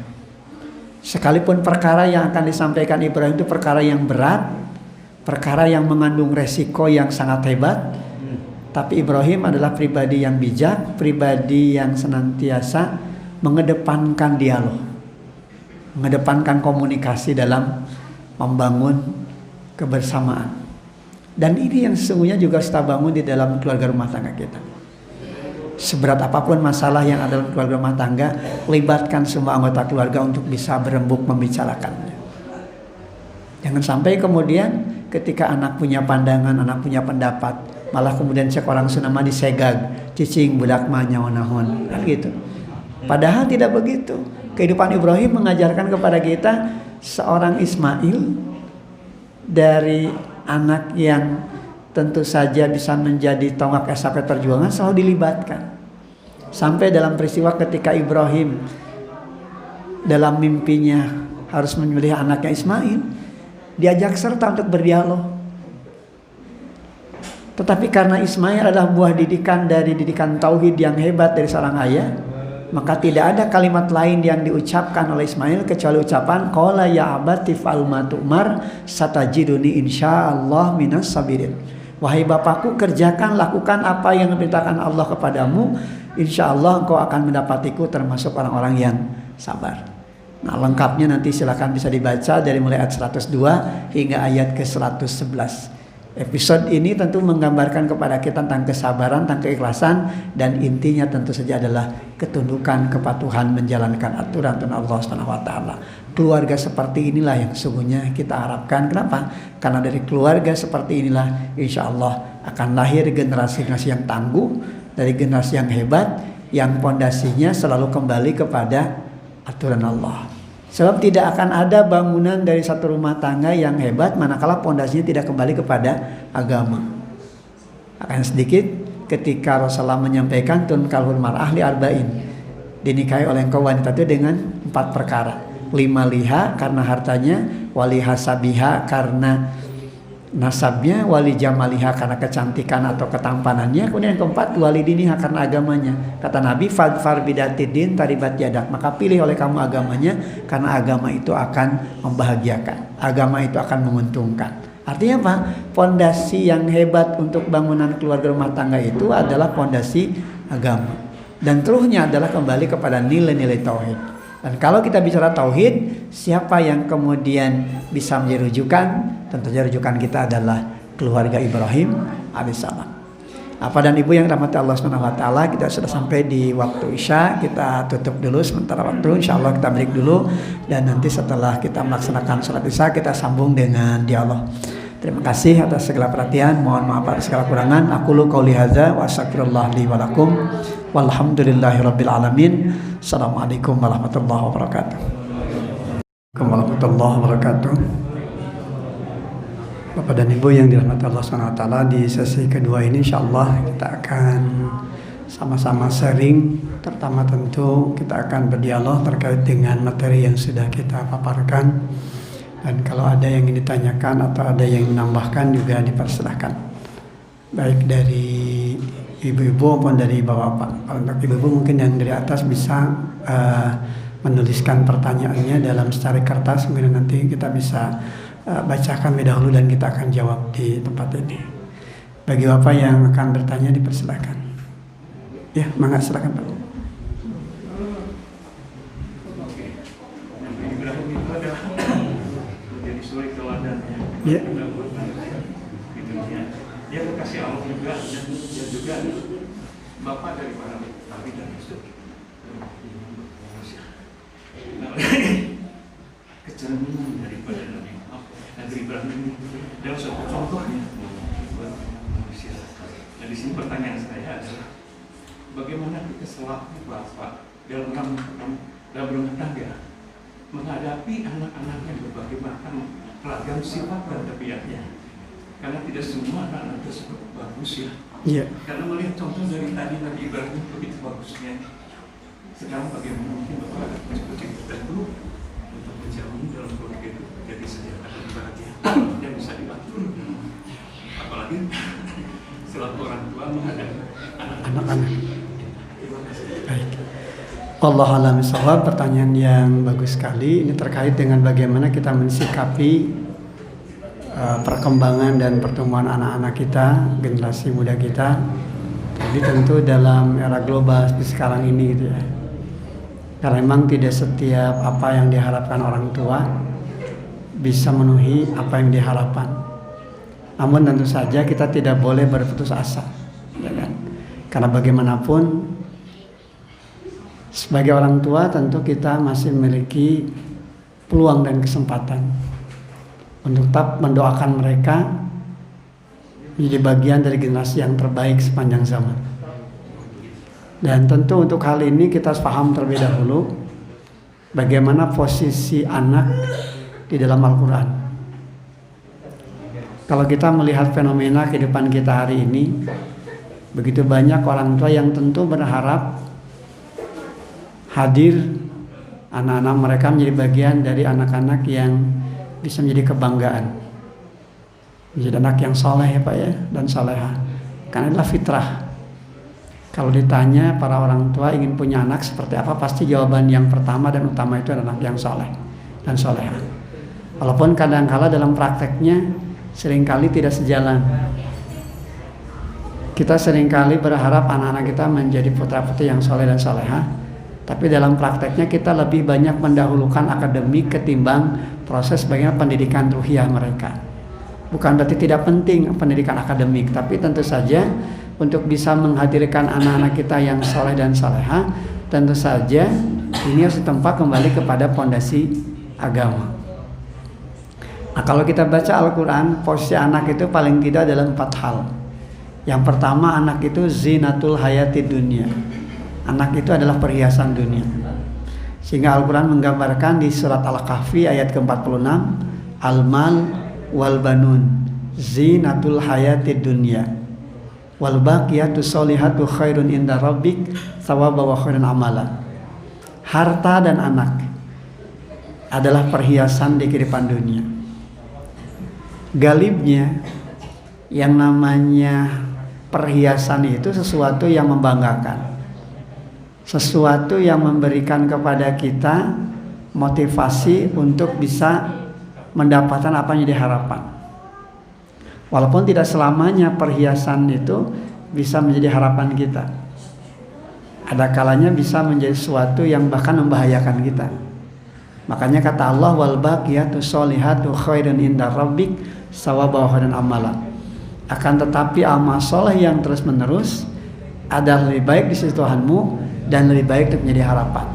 Sekalipun perkara yang akan disampaikan Ibrahim itu perkara yang berat, perkara yang mengandung resiko yang sangat hebat, tapi Ibrahim adalah pribadi yang bijak, pribadi yang senantiasa mengedepankan dialog, mengedepankan komunikasi dalam membangun kebersamaan. Dan ini yang sesungguhnya juga kita bangun di dalam keluarga rumah tangga kita. Seberat apapun masalah yang ada dalam keluarga rumah tangga, libatkan semua anggota keluarga untuk bisa berembuk membicarakannya. Jangan sampai kemudian ketika anak punya pandangan, anak punya pendapat, malah kemudian cek orang Sunama disegag, cicing budak mah nyawa-nahon, kan gitu. Padahal tidak begitu. Kehidupan Ibrahim mengajarkan kepada kita seorang Ismail dari anak yang tentu saja bisa menjadi tonggak estafet perjuangan selalu dilibatkan. Sampai dalam peristiwa ketika Ibrahim dalam mimpinya harus menyembelih anaknya Ismail, diajak serta untuk berdialog. Tetapi karena Ismail adalah buah didikan dari didikan tauhid yang hebat dari seorang ayah, maka tidak ada kalimat lain yang diucapkan oleh Ismail kecuali ucapan qala ya abati fa'al ma tu'mar satajiduni insyaallah minas sabirin. Wahai bapakku, kerjakan, lakukan apa yang diperintahkan Allah kepadamu, insyaallah engkau akan mendapatiku termasuk orang-orang yang sabar. Nah, lengkapnya nanti silakan bisa dibaca dari mulai ayat 102 hingga ayat ke-111. Episode ini tentu menggambarkan kepada kita tentang kesabaran, tentang keikhlasan, dan intinya tentu saja adalah ketundukan, kepatuhan menjalankan aturan Allah Subhanahu wa taala. Keluarga seperti inilah yang sesungguhnya kita harapkan. Kenapa? Karena dari keluarga seperti inilah insya Allah akan lahir generasi-generasi yang tangguh, dari generasi yang hebat, yang pondasinya selalu kembali kepada aturan Allah. Sebab tidak akan ada bangunan dari satu rumah tangga yang hebat manakala pondasinya tidak kembali kepada agama. Akan sedikit ketika Rasulullah menyampaikan tunkahul mar'ah li arba'in, dinikahi oleh engkau wanita itu dengan 4 perkara. 5 liha karena hartanya, wali hasabiha karena nasabnya, wali jamaliha karena kecantikan atau ketampanannya, kemudian yang keempat wali diniha karena agamanya. Kata Nabi, fadfar bidatidin taribat yadak, maka pilih oleh kamu agamanya karena agama itu akan membahagiakan, agama itu akan menguntungkan. Artinya apa? Pondasi yang hebat untuk bangunan keluarga rumah tangga itu adalah pondasi agama, dan terusnya adalah kembali kepada nilai-nilai tauhid. Dan kalau kita bicara tauhid, siapa yang kemudian bisa menjadi rujukan? Tentunya rujukan kita adalah keluarga Ibrahim alaihissalam. Apa dan Ibu yang rahmati Allah SWT, kita sudah sampai di waktu Isya. Kita tutup dulu sementara waktu, insya Allah kita break dulu. Dan nanti setelah kita melaksanakan sholat Isya, kita sambung dengan dialog. Terima kasih atas segala perhatian. Mohon maaf atas segala kurangan. Aqulu qouli hadza wa astaghfirullah li wa lakum. Walhamdulillahirabbil alamin. Assalamualaikum warahmatullahi wabarakatuh. Warahmatullahi wabarakatuh. Bapak dan Ibu yang dirahmati Allah SWT, di sesi kedua ini insyaallah kita akan sama-sama sharing. Pertama tentu kita akan berdialog terkait dengan materi yang sudah kita paparkan. Dan kalau ada yang ingin ditanyakan atau ada yang menambahkan juga dipersilahkan, baik dari ibu-ibu maupun dari bapak-bapak. Untuk ibu-ibu mungkin yang dari atas bisa menuliskan pertanyaannya dalam secari kertas, kemudian nanti kita bisa bacakan lebih dahulu dan kita akan jawab di tempat ini. Bagi bapak yang akan bertanya dipersilakan. Ya, mangga silakan Pak. Ya. Dia kasih Allah juga, dan juga Bapak dari para nabi dan rasul. Kecerminan daripada Nabi Ibrahim dalam suatu contohnya buat manusia. Nah, di sini pertanyaan saya adalah bagaimana kita selaku bapak dalam rumah tangga menghadapi anak-anak yang berbagai macam ragam sifat dan tabiatnya, karena tidak semua anak-anak tersebut bagus ya. Iya. Karena melihat contoh dari tadi Nabi Ibrahim begitu bagusnya. Sekarang bagaimana mungkin Bapak seperti kita dulu untuk menjamin dalam keluarga itu jadi sejahtera dan bahagia yang bisa diatur, apalagi selaku orang tua menghadapi anak-anak. Baik. Allah alam shawab, pertanyaan yang bagus sekali. Ini terkait dengan bagaimana kita mensikapi perkembangan dan pertumbuhan anak-anak kita, generasi muda kita. Jadi tentu dalam era global seperti sekarang ini gitu ya. Karena memang tidak setiap apa yang diharapkan orang tua bisa memenuhi apa yang diharapkan. Namun tentu saja kita tidak boleh berputus asa, ya kan? Karena bagaimanapun sebagai orang tua tentu kita masih memiliki peluang dan kesempatan untuk tetap mendoakan mereka menjadi bagian dari generasi yang terbaik sepanjang zaman. Dan tentu untuk hal ini kita harus paham terlebih dahulu bagaimana posisi anak di dalam Al-Quran. Kalau kita melihat fenomena kehidupan kita hari ini, begitu banyak orang tua yang tentu berharap hadir anak-anak mereka menjadi bagian dari anak-anak yang bisa menjadi kebanggaan, menjadi anak yang soleh ya Pak ya, dan soleha. Karena adalah fitrah. Kalau ditanya para orang tua ingin punya anak seperti apa, pasti jawaban yang pertama dan utama itu adalah anak yang soleh dan soleha. Walaupun kadang-kala dalam prakteknya seringkali tidak sejalan. Kita seringkali berharap anak-anak kita menjadi putra-putri yang soleh dan soleha, tapi dalam prakteknya kita lebih banyak mendahulukan akademik ketimbang proses bagaimana pendidikan ruhiyah mereka. Bukan berarti tidak penting pendidikan akademik, tapi tentu saja untuk bisa menghadirkan anak-anak kita yang soleh dan soleha, tentu saja ini harus ditempa kembali kepada pondasi agama. Nah, kalau kita baca Al-Quran, posisi anak itu paling tidak adalah 4 hal. Yang pertama, anak itu zinatul hayati dunia. Anak itu adalah perhiasan dunia. Sehingga Al-Quran menggambarkan di surat Al-Kahfi ayat ke-46, Al-mal wal banun zinatul hayati dunia wal baqiyatu sholihatu khairun inda rabbik thawaba wa khairun amala. Harta dan anak adalah perhiasan di kehidupan dunia. galibnya yang namanya perhiasan itu sesuatu yang membanggakan, sesuatu yang memberikan kepada kita motivasi untuk bisa mendapatkan apa yang diharapkan. Walaupun tidak selamanya perhiasan itu bisa menjadi harapan kita, ada kalanya bisa menjadi sesuatu yang bahkan membahayakan kita. Makanya kata Allah, wal baqiyatu sholihatu khairun inda rabbik sawaban wa khairan amala. Akan tetapi amal soleh yang terus menerus adalah lebih baik di sisi Tuhanmu dan lebih baik untuk menjadi harapan.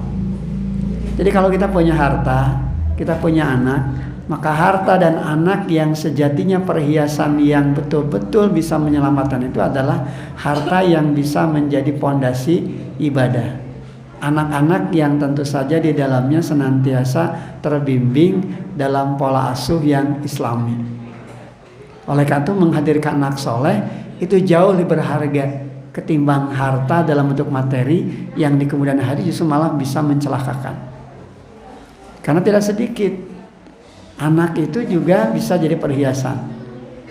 Jadi kalau kita punya harta, kita punya anak, maka harta dan anak yang sejatinya perhiasan yang betul-betul bisa menyelamatkan itu adalah harta yang bisa menjadi pondasi ibadah. Anak-anak yang tentu saja di dalamnya senantiasa terbimbing dalam pola asuh yang islami. Oleh karena itu menghadirkan anak soleh itu jauh lebih berharga ketimbang harta dalam bentuk materi yang di kemudian hari justru malah bisa mencelakakan. Karena tidak sedikit anak itu juga bisa jadi perhiasan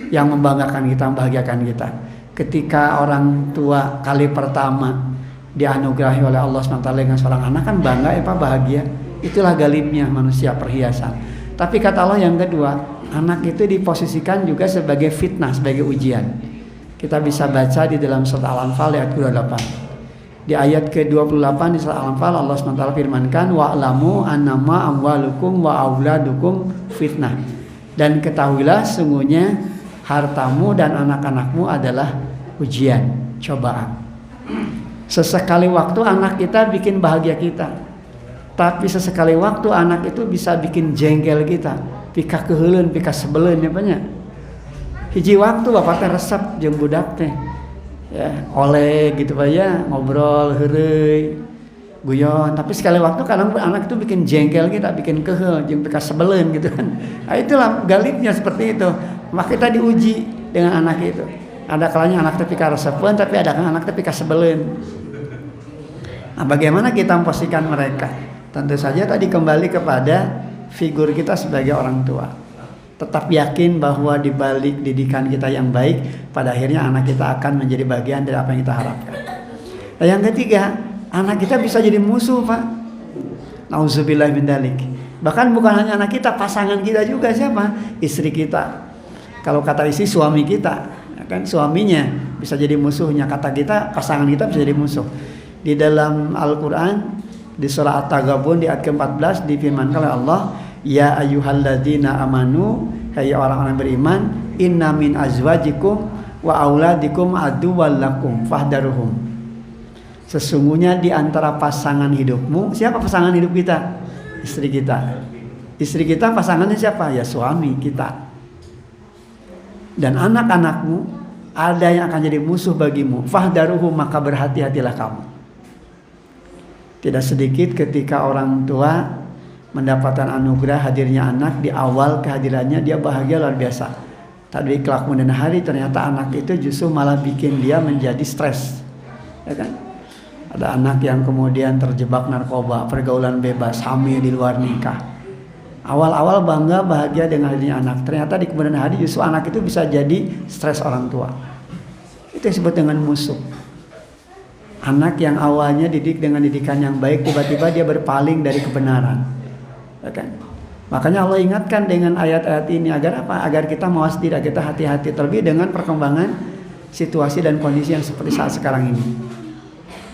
yang membanggakan kita, membahagiakan kita. Ketika orang tua kali pertama dianugerahi oleh Allah SWT dengan seorang anak, kan bangga ya Pak, bahagia. Itulah galibnya manusia, perhiasan. Tapi kata Allah yang kedua, anak itu diposisikan juga sebagai fitnah, sebagai ujian. Kita bisa baca di dalam surat Al-Anfal ayat 28. Di ayat ke-28 di surat Al-Anfal Allah SWT firmankan, wa'lamu annama amwalukum wa auladukum fitnah. Dan ketahuilah sungguhnya hartamu dan anak-anakmu adalah ujian, cobaan. Sesekali waktu anak kita bikin bahagia kita, tapi sesekali waktu anak itu bisa bikin jengkel kita, pika keheuleun, pika sebeleun ya banyak. Hiji waktu bapak teh resep jeung budak teh, ya oleh gitu Pak ya, ngobrol heureuy, guyon. Tapi sekali waktu kadang anak itu bikin jengkel kita, bikin keheul jeung pika sebeleun gitu kan. Nah, itulah galibnya seperti itu. Maka kita diuji dengan anak itu. Ada kalanya anak teh pika resepeun, tapi ada kan anak teh pika sebeleun. Nah, bagaimana kita memposisikan mereka? Tentu saja tadi kembali kepada figur kita sebagai orang tua. Tetap yakin bahwa di balik didikan kita yang baik, pada akhirnya anak kita akan menjadi bagian dari apa yang kita harapkan. Nah, yang ketiga, anak kita bisa jadi musuh, Pak. Nauzubillah min dzalik. Bahkan bukan hanya anak kita, pasangan kita juga, siapa? Istri kita. Kalau kata istri, suami kita, ya kan, suaminya bisa jadi musuhnya. Kata kita, pasangan kita bisa jadi musuh. Di dalam Al-Quran di surah At-Taghabun di ayat ke-14 difirmankan oleh Allah, ya ayyuhalladzina amanu, hai orang-orang beriman, inna min azwajikum wa auladikum aduwwal lakum fahdaruhum. Sesungguhnya di antara pasangan hidupmu, siapa pasangan hidup kita? Istri kita. Istri kita pasangannya siapa? Ya suami kita. Dan anak-anakmu ada yang akan jadi musuh bagimu, fahdaruhum, maka berhati-hatilah kamu. Tidak sedikit ketika orang tua mendapatkan anugerah hadirnya anak, di awal kehadirannya dia bahagia luar biasa. Tadi kelak kemudian hari ternyata anak itu justru malah bikin dia menjadi stres, ya kan? Ada anak yang kemudian terjebak narkoba, pergaulan bebas, hamil di luar nikah. Awal-awal bangga bahagia dengan hadirnya anak, ternyata di kemudian hari justru anak itu bisa jadi stres orang tua. Itu yang disebut dengan musuh. Anak yang awalnya didik dengan didikan yang baik, tiba-tiba dia berpaling dari kebenaran, ya kan? Makanya Allah ingatkan dengan ayat-ayat ini agar apa? Agar kita mawas diri, kita hati-hati terlebih dengan perkembangan situasi dan kondisi yang seperti saat sekarang ini.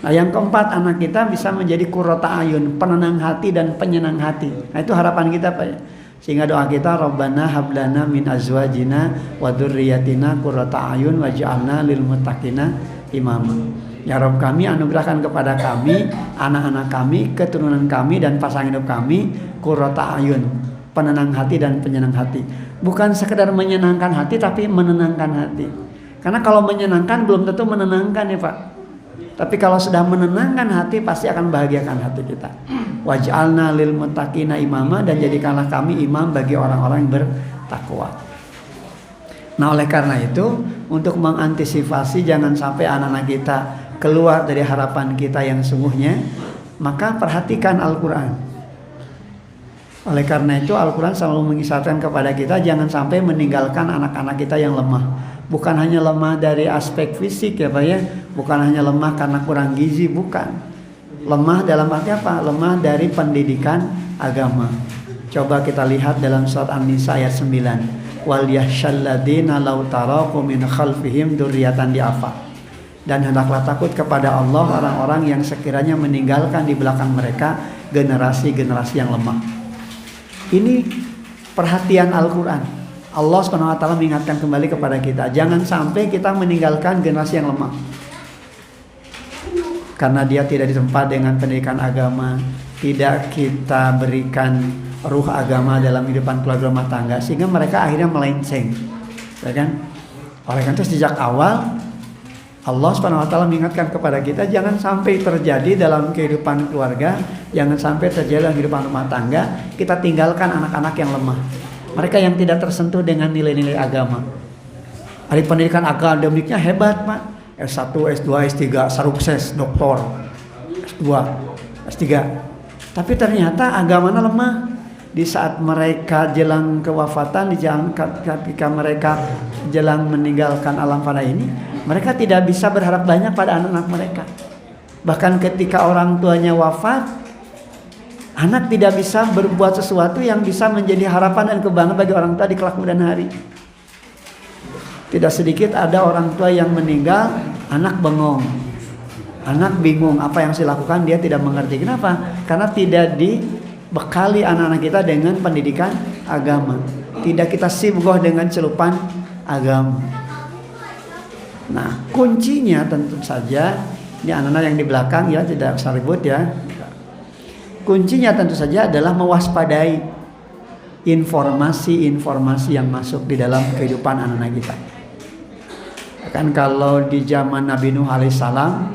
Nah, yang keempat, anak kita bisa menjadi qurrata ayun, penenang hati dan penyenang hati. Nah, itu harapan kita Pak ya. Sehingga doa kita, Rabbana hablana min azwajina wa dzurriyyatina qurrata ayun waj'alna lil muttaqina imama. Ya Rabb kami, anugerahkan kepada kami, anak-anak kami, keturunan kami dan pasangan hidup kami qurrata ayun, penenang hati dan penyenang hati. Bukan sekedar menyenangkan hati, tapi menenangkan hati. Karena kalau menyenangkan belum tentu menenangkan ya Pak. Tapi kalau sudah menenangkan hati, pasti akan bahagiakan hati kita. Waj'alna lil muttaqina imama, dan jadikanlah kami imam bagi orang-orang yang bertakwa. Nah, oleh karena itu, untuk mengantisipasi jangan sampai anak-anak kita keluar dari harapan kita yang sungguhnya, maka perhatikan Al-Quran. Oleh karena itu Al-Quran selalu mengisyaratkan kepada kita jangan sampai meninggalkan anak-anak kita yang lemah. Bukan hanya lemah dari aspek fisik ya Pak ya, bukan hanya lemah karena kurang gizi, bukan. Lemah dalam arti apa? Lemah dari pendidikan agama. Coba kita lihat dalam surat An-Nisa ayat 9. Wal yahsyalladzina law taraku min khalfihim dzurriyyatan di'afa. Dan hendaklah takut kepada Allah orang-orang yang sekiranya meninggalkan di belakang mereka generasi-generasi yang lemah. Ini perhatian Al-Quran. Allah SWT mengingatkan kembali kepada kita, jangan sampai kita meninggalkan generasi yang lemah. Karena dia tidak ditempa dengan pendidikan agama, tidak kita berikan ruh agama dalam kehidupan keluarga rumah tangga, sehingga mereka akhirnya melenceng, ya kan? Oleh karena itu sejak awal Allah SWT mengingatkan kepada kita jangan sampai terjadi dalam kehidupan keluarga, jangan sampai terjadi dalam kehidupan rumah tangga kita tinggalkan anak-anak yang lemah, mereka yang tidak tersentuh dengan nilai-nilai agama. Ada pendidikan akademiknya hebat Pak, S1, S2, S3, sukses, doktor, S2, S3, tapi ternyata agamanya lemah. Di saat mereka jelang kewafatan, ketika mereka jelang meninggalkan alam fana ini, mereka tidak bisa berharap banyak pada anak-anak mereka. Bahkan ketika orang tuanya wafat, anak tidak bisa berbuat sesuatu yang bisa menjadi harapan dan kebanggaan bagi orang tua di kelak kemudian hari. Tidak sedikit ada orang tua yang meninggal, anak bengong, anak bingung apa yang harus dilakukan, dia tidak mengerti. Kenapa? Karena tidak dibekali anak-anak kita dengan pendidikan agama, tidak kita sibuk dengan celupan agama. Nah, kuncinya tentu saja, ini anak-anak yang di belakang ya, tidak usah ribut ya. Kuncinya tentu saja adalah mewaspadai informasi-informasi yang masuk di dalam kehidupan anak-anak kita. Kan kalau di zaman Nabi Nuh alaihissalam,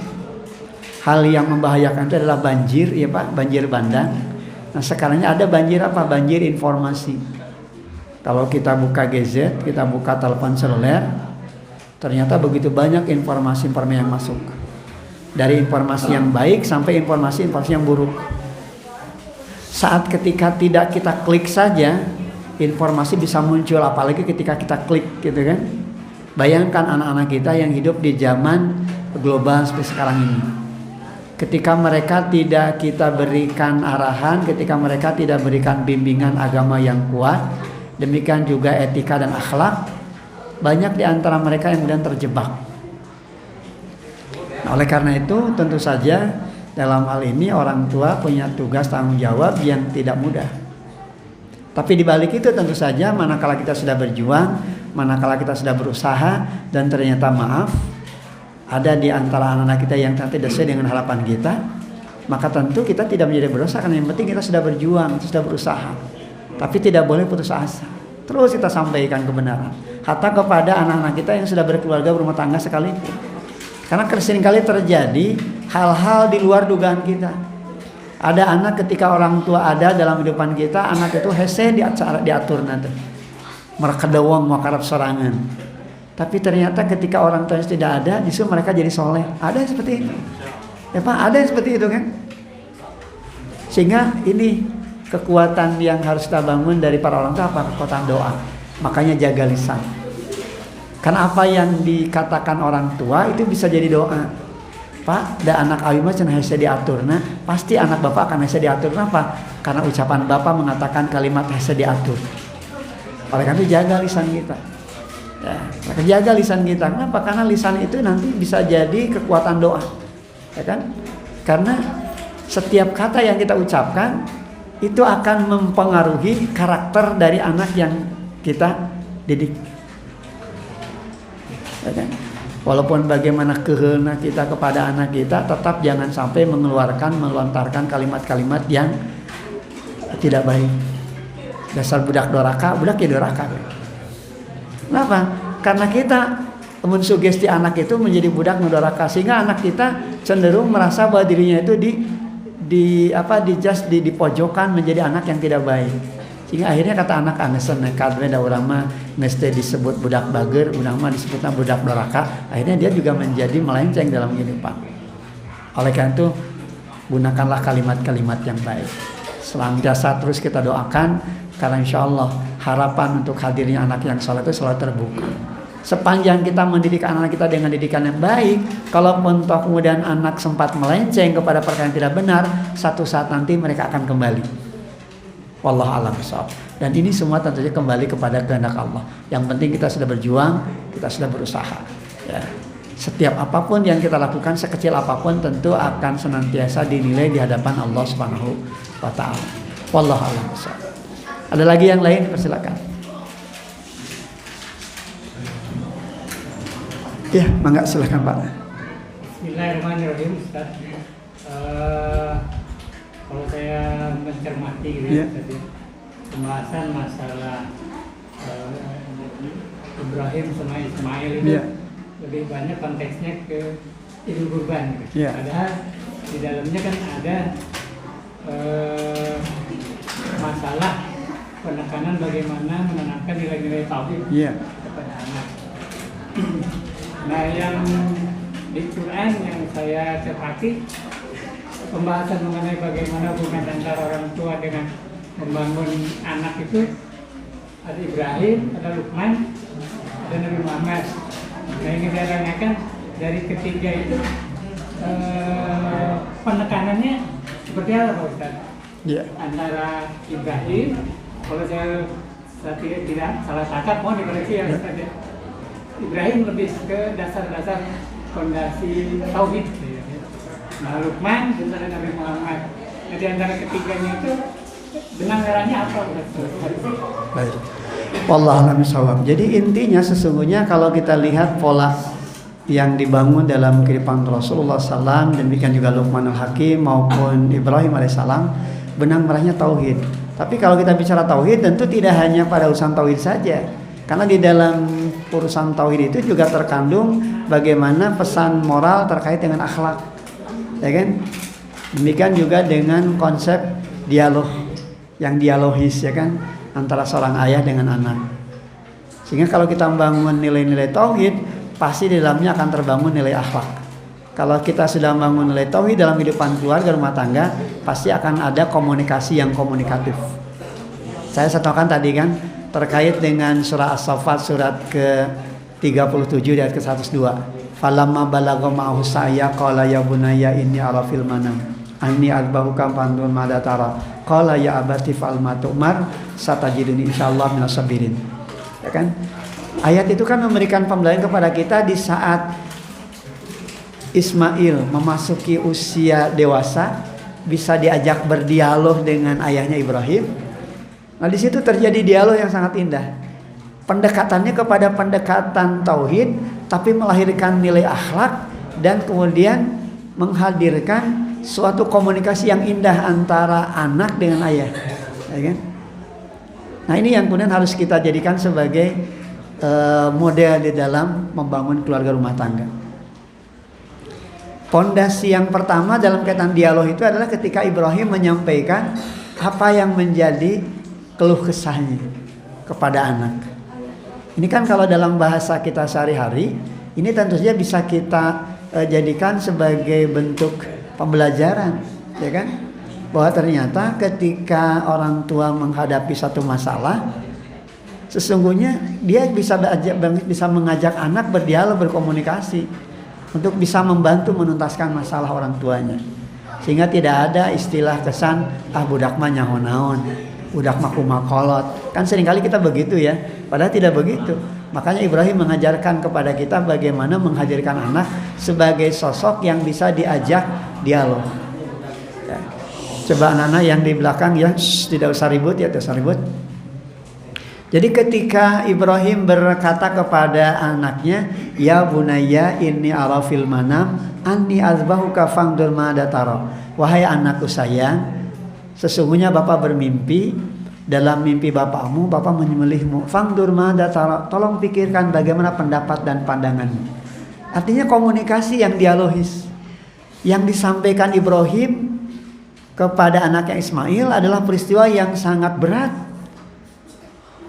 hal yang membahayakan itu adalah banjir ya Pak, banjir bandang. Nah sekarangnya ada banjir apa? Banjir informasi. Kalau kita buka gadget, kita buka telepon seluler, ternyata begitu banyak informasi-informasi yang masuk. Dari informasi yang baik sampai informasi-informasi yang buruk. Saat ketika tidak kita klik saja, informasi bisa muncul, apalagi ketika kita klik gitu kan. Bayangkan anak-anak kita yang hidup di zaman global seperti sekarang ini. Ketika mereka tidak kita berikan arahan, ketika mereka tidak berikan bimbingan agama yang kuat, demikian juga etika dan akhlak, banyak di antara mereka yang kemudian terjebak. Nah, oleh karena itu tentu saja dalam hal ini orang tua punya tugas tanggung jawab yang tidak mudah. Tapi di balik itu tentu saja manakala kita sudah berjuang, manakala kita sudah berusaha dan ternyata maaf ada di antara anak-anak kita yang tidak sesuai dengan harapan kita, maka tentu kita tidak menjadi berdosa karena yang penting kita sudah berjuang, sudah berusaha. Tapi tidak boleh putus asa. Terus kita sampaikan kebenaran. Hatta kepada anak-anak kita yang sudah berkeluarga berumah tangga sekalipun. Karena seringkali terjadi hal-hal di luar dugaan kita. Ada anak ketika orang tua ada dalam kehidupan kita, anak itu hese diatur nanti. Mereka dawang makarap sorangan. Tapi ternyata ketika orang tua tidak ada, justru mereka jadi soleh. Ada yang seperti itu. Ya Pak, ada yang seperti itu kan. Sehingga ini kekuatan yang harus kita bangun dari para orang tua apa? Kekuatan doa. Makanya jaga lisan. Karena apa yang dikatakan orang tua itu bisa jadi doa. Pak, da anak awi mah cenah hese diatur. Nah, pasti anak bapak akan hese diatur. Kenapa? Karena ucapan bapak mengatakan kalimat hese diatur. Oleh karena itu jaga lisan kita. Ya, jaga lisan kita. Kenapa? Karena lisan itu nanti bisa jadi kekuatan doa. Ya kan? Karena setiap kata yang kita ucapkan itu akan mempengaruhi karakter dari anak yang kita didik. Ya kan? Walaupun bagaimana kehendak kita kepada anak kita, tetap jangan sampai melontarkan kalimat-kalimat yang tidak baik. Dasar budak doraka, budak ya doraka. Kenapa? Karena kita mensugesti anak itu menjadi budak doraka, sehingga anak kita cenderung merasa bahwa dirinya itu di pojokan menjadi anak yang tidak baik. Sehingga akhirnya kata anak angesen nekat we da urang mah geus teh disebut budak bager, urang mah disebutna budak doraka, akhirnya dia juga menjadi melenceng dalam kehidupan. Oleh karena itu gunakanlah kalimat-kalimat yang baik. Senantiasa terus kita doakan, karena insya Allah harapan untuk hadirnya anak yang saleh itu selalu terbuka. Sepanjang kita mendidik anak kita dengan didikan yang baik, kalaupun toh kemudian anak sempat melenceng kepada perkara yang tidak benar, satu saat nanti mereka akan kembali. Wallahu a'lam bishawab. Dan ini semua tentunya kembali kepada kehendak Allah. Yang penting kita sudah berjuang, kita sudah berusaha. Ya. Setiap apapun yang kita lakukan, sekecil apapun, tentu akan senantiasa dinilai di hadapan Allah Subhanahu wa Ta'ala. Wallahu a'lam bishawab. Ada lagi yang lain? Persilakan. Ya, mangga silakan Pak. Bismillahirrahmanirrahim, Ustaz. Kalau saya mencermati gitu ya, pembahasan masalah Ibrahim sama Ismail itu lebih banyak konteksnya ke Idul Kurban. Gitu. Padahal di dalamnya kan ada masalah penekanan bagaimana menanamkan nilai-nilai tauhid kepada anak. Nah, yang di Quran yang saya cermati, pembahasan mengenai bagaimana hubungan antara orang tua dengan membangun anak itu ada Ibrahim, ada Luqman, ada Nabi Muhammad. Nah, ini saya tanyakan dari ketiga itu penekanannya seperti apa Pak Ustaz? Antara Ibrahim, kalau saya tidak salah tangkap, mohon dikoreksi ya Ustaz ya. Ibrahim lebih ke dasar-dasar fondasi tauhid. Nah, Luqman dan Nabi Muhammad. Nah, di antara ketiganya itu benang merahnya apa? Baik. Wallahu a'lam bishawab. Jadi intinya sesungguhnya kalau kita lihat pola yang dibangun dalam kehidupan Rasulullah SAW, demikian juga Luqman al-Hakim maupun Ibrahim alaihissalam, benang merahnya tauhid. Tapi kalau kita bicara tauhid, tentu tidak hanya pada urusan tauhid saja. Karena di dalam urusan tauhid itu juga terkandung bagaimana pesan moral terkait dengan akhlak, ya kan? Demikian juga dengan konsep dialog yang dialogis, ya kan, antara seorang ayah dengan anak. Sehingga kalau kita membangun nilai-nilai tauhid, pasti di dalamnya akan terbangun nilai akhlak. Kalau kita sudah membangun nilai tauhid dalam kehidupan keluarga rumah tangga, pasti akan ada komunikasi yang komunikatif. Saya contohkan tadi kan terkait dengan surah As-Saffat surat ke-37 ayat ke-102. Falamma balagha ma'ahu sa'ya qala ya bunayya inni ara fil manam anni adbahuka fanzur madza tara qala ya abati fa'al ma tu'mar satajiduni insyaallah minas sabirin. Ya kan? Ayat itu kan memberikan pembelajaran kepada kita di saat Ismail memasuki usia dewasa, bisa diajak berdialog dengan ayahnya Ibrahim. Nah, di situ terjadi dialog yang sangat indah. Pendekatannya kepada pendekatan tauhid, tapi melahirkan nilai akhlak dan kemudian menghadirkan suatu komunikasi yang indah antara anak dengan ayah, ya kan? Nah, ini yang kemudian harus kita jadikan sebagai model di dalam membangun keluarga rumah tangga. Pondasi yang pertama dalam kaitan dialog itu adalah ketika Ibrahim menyampaikan apa yang menjadi keluh kesahnya kepada anak. Ini kan kalau dalam bahasa kita sehari-hari, ini tentu saja bisa kita jadikan sebagai bentuk pembelajaran, ya kan? Bahwa ternyata ketika orang tua menghadapi satu masalah, sesungguhnya dia bisa mengajak anak berdialog, berkomunikasi untuk bisa membantu menuntaskan masalah orang tuanya. Sehingga tidak ada istilah kesan budak mah nyaho naon, budak mah kumakolot. Kan seringkali kita begitu ya, padahal tidak begitu. Makanya Ibrahim mengajarkan kepada kita bagaimana menghadirkan anak sebagai sosok yang bisa diajak dialog. Ya. Coba anak-anak yang di belakang ya, tidak usah ribut ya, tidak usah ribut. Jadi ketika Ibrahim berkata kepada anaknya, ya bunayya inni ara fil manam anni azbahuka fangdur madza tara. Wahai anakku sayang, sesungguhnya Bapak bermimpi, dalam mimpi bapakmu, Bapak menyembelihmu. Fangdur madza tara, tolong pikirkan bagaimana pendapat dan pandanganmu. Artinya komunikasi yang dialogis. Yang disampaikan Ibrahim kepada anaknya Ismail adalah peristiwa yang sangat berat.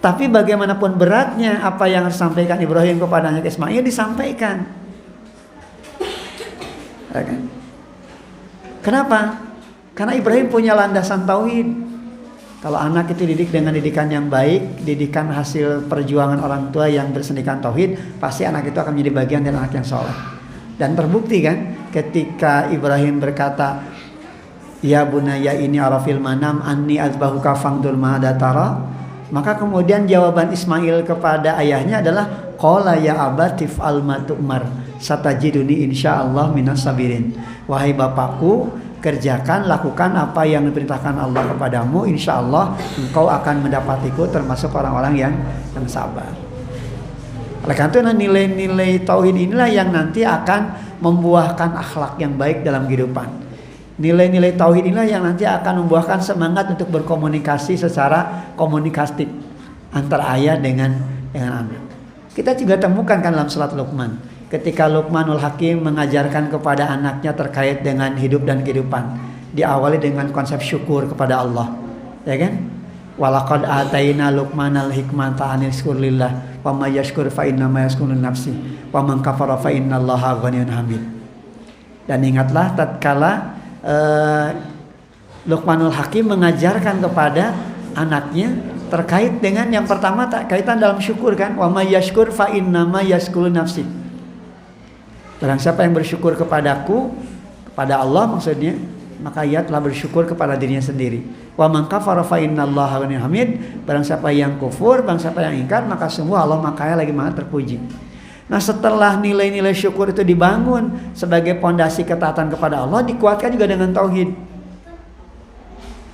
Tapi bagaimanapun beratnya apa yang harus disampaikan Ibrahim kepada anak Ismail disampaikan. Kenapa? Karena Ibrahim punya landasan tauhid. Kalau anak itu didik dengan didikan yang baik, didikan hasil perjuangan orang tua yang bersendikan tauhid, pasti anak itu akan menjadi bagian dari anak yang soleh. Dan terbukti kan, ketika Ibrahim berkata, ya bunaya ini arafil manam anni azbahuka fangdur ma'adatara, maka kemudian jawaban Ismail kepada ayahnya adalah qala ya abatif al matu'mar satajiduni insyaallah minas sabirin. Wahai bapakku, kerjakan, lakukan apa yang diperintahkan Allah kepadamu, insya Allah engkau akan mendapatiku termasuk orang-orang yang sabar. Oleh karena itu nilai-nilai tauhid inilah yang nanti akan membuahkan akhlak yang baik dalam kehidupan. Nilai-nilai tauhid inilah yang nanti akan membuahkan semangat untuk berkomunikasi secara komunikatif antara ayah dengan anak. Kita juga temukan kan dalam surat Luqman, ketika Luqmanul Hakim mengajarkan kepada anaknya terkait dengan hidup dan kehidupan, diawali dengan konsep syukur kepada Allah, ya kan? Walaqad ataina Luqmanal hikmata anil syukurillah wa may yashkur fa inna ma yashkuru nafsi wa man kafara fa innallaha ghaniyyun hamid. Dan ingatlah tatkala Luqmanul Hakim mengajarkan kepada anaknya terkait dengan yang pertama kaitan dalam syukur kan, wa may yashkur fa inna ma yashkuru nafsi. Barang siapa yang bersyukur kepadaku, kepada Allah maksudnya, maka ia telah bersyukur kepada dirinya sendiri. Wa man kafara fa innallaha ghaniyyun hamid. Barang siapa yang kufur, barang siapa yang ingkar, maka sungguh Allah makanya lagi maha terpuji. Nah, setelah nilai-nilai syukur itu dibangun sebagai pondasi ketaatan kepada Allah, dikuatkan juga dengan tauhid.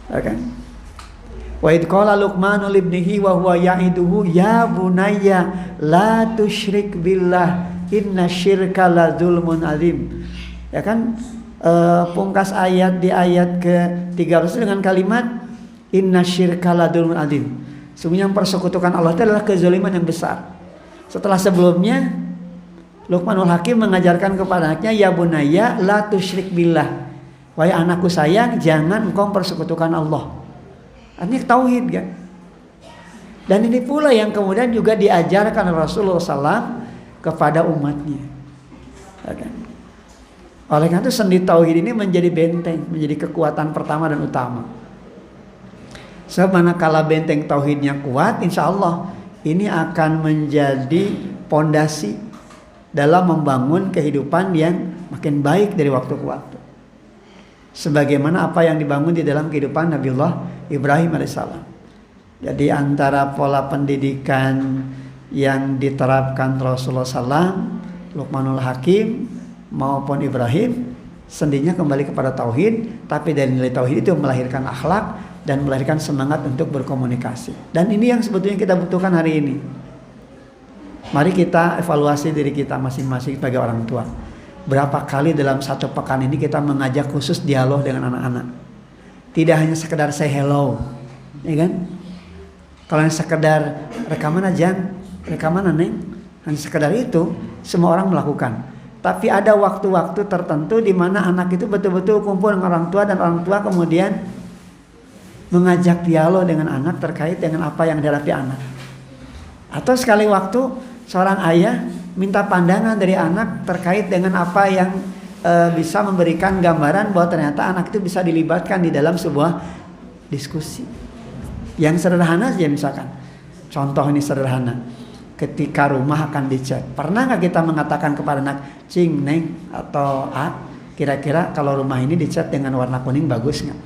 Ya kan? Wa idh qala Luqmanu libnihi wa huwa ya'iduhu ya bunayya la tusyrik billah inna syirka la zulmun azim. Ya kan, pungkas ayat di ayat ke-13 dengan kalimat inna syirka la zulmun azim. Sungguhnya persekutukan Allah itu adalah kezaliman yang besar. Setelah sebelumnya Luqmanul Hakim mengajarkan kepada anaknya ya bunayya la tusyrik billah. Wahai anakku sayang, jangan engkau persekutukan Allah. Artinya tauhid kan. Dan ini pula yang kemudian juga diajarkan Rasulullah SAW kepada umatnya. Oleh karena itu sendi tauhid ini menjadi benteng, menjadi kekuatan pertama dan utama. Semanakala benteng tauhidnya kuat, insya Allah ini akan menjadi pondasi dalam membangun kehidupan yang makin baik dari waktu ke waktu. Sebagaimana apa yang dibangun di dalam kehidupan Nabiullah Ibrahim alaihissalam. Jadi antara pola pendidikan yang diterapkan Rasulullah SAW, Luqmanul Hakim maupun Ibrahim, sendinya kembali kepada tauhid, tapi dari nilai tauhid itu melahirkan akhlak dan melahirkan semangat untuk berkomunikasi. Dan ini yang sebetulnya kita butuhkan hari ini. Mari kita evaluasi diri kita masing-masing sebagai orang tua. Berapa kali dalam satu pekan ini kita mengajak khusus dialog dengan anak-anak? Tidak hanya sekedar say hello, ya kan? Kalau yang sekedar rekaman aja, rekaman neng, hanya sekedar itu semua orang melakukan. Tapi ada waktu-waktu tertentu di mana anak itu betul-betul kumpul dengan orang tua dan orang tua kemudian mengajak dialog dengan anak terkait dengan apa yang dihadapi anak. Atau sekali waktu seorang ayah minta pandangan dari anak terkait dengan apa yang bisa memberikan gambaran bahwa ternyata anak itu bisa dilibatkan di dalam sebuah diskusi. Yang sederhana saja misalkan. Contoh ini sederhana. Ketika rumah akan dicat, pernah nggak kita mengatakan kepada anak, cing, neng, atau kira-kira kalau rumah ini dicat dengan warna kuning bagus nggak?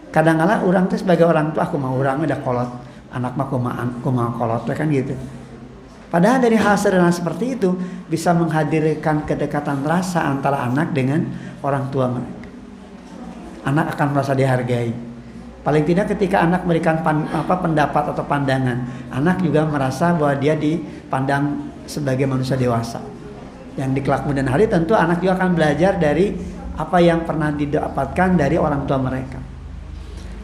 Kadang-kala orang tuh sebagai orang tua, aku mau orang udah kolot, anak mah aku mau kolot, kan gitu. Padahal dari hal sederhana seperti itu bisa menghadirkan kedekatan rasa antara anak dengan orang tua mereka. Anak akan merasa dihargai. Paling tidak ketika anak memberikan pendapat atau pandangan, anak juga merasa bahwa dia dipandang sebagai manusia dewasa. Yang di kelak kemudian hari tentu anak juga akan belajar dari apa yang pernah didapatkan dari orang tua mereka.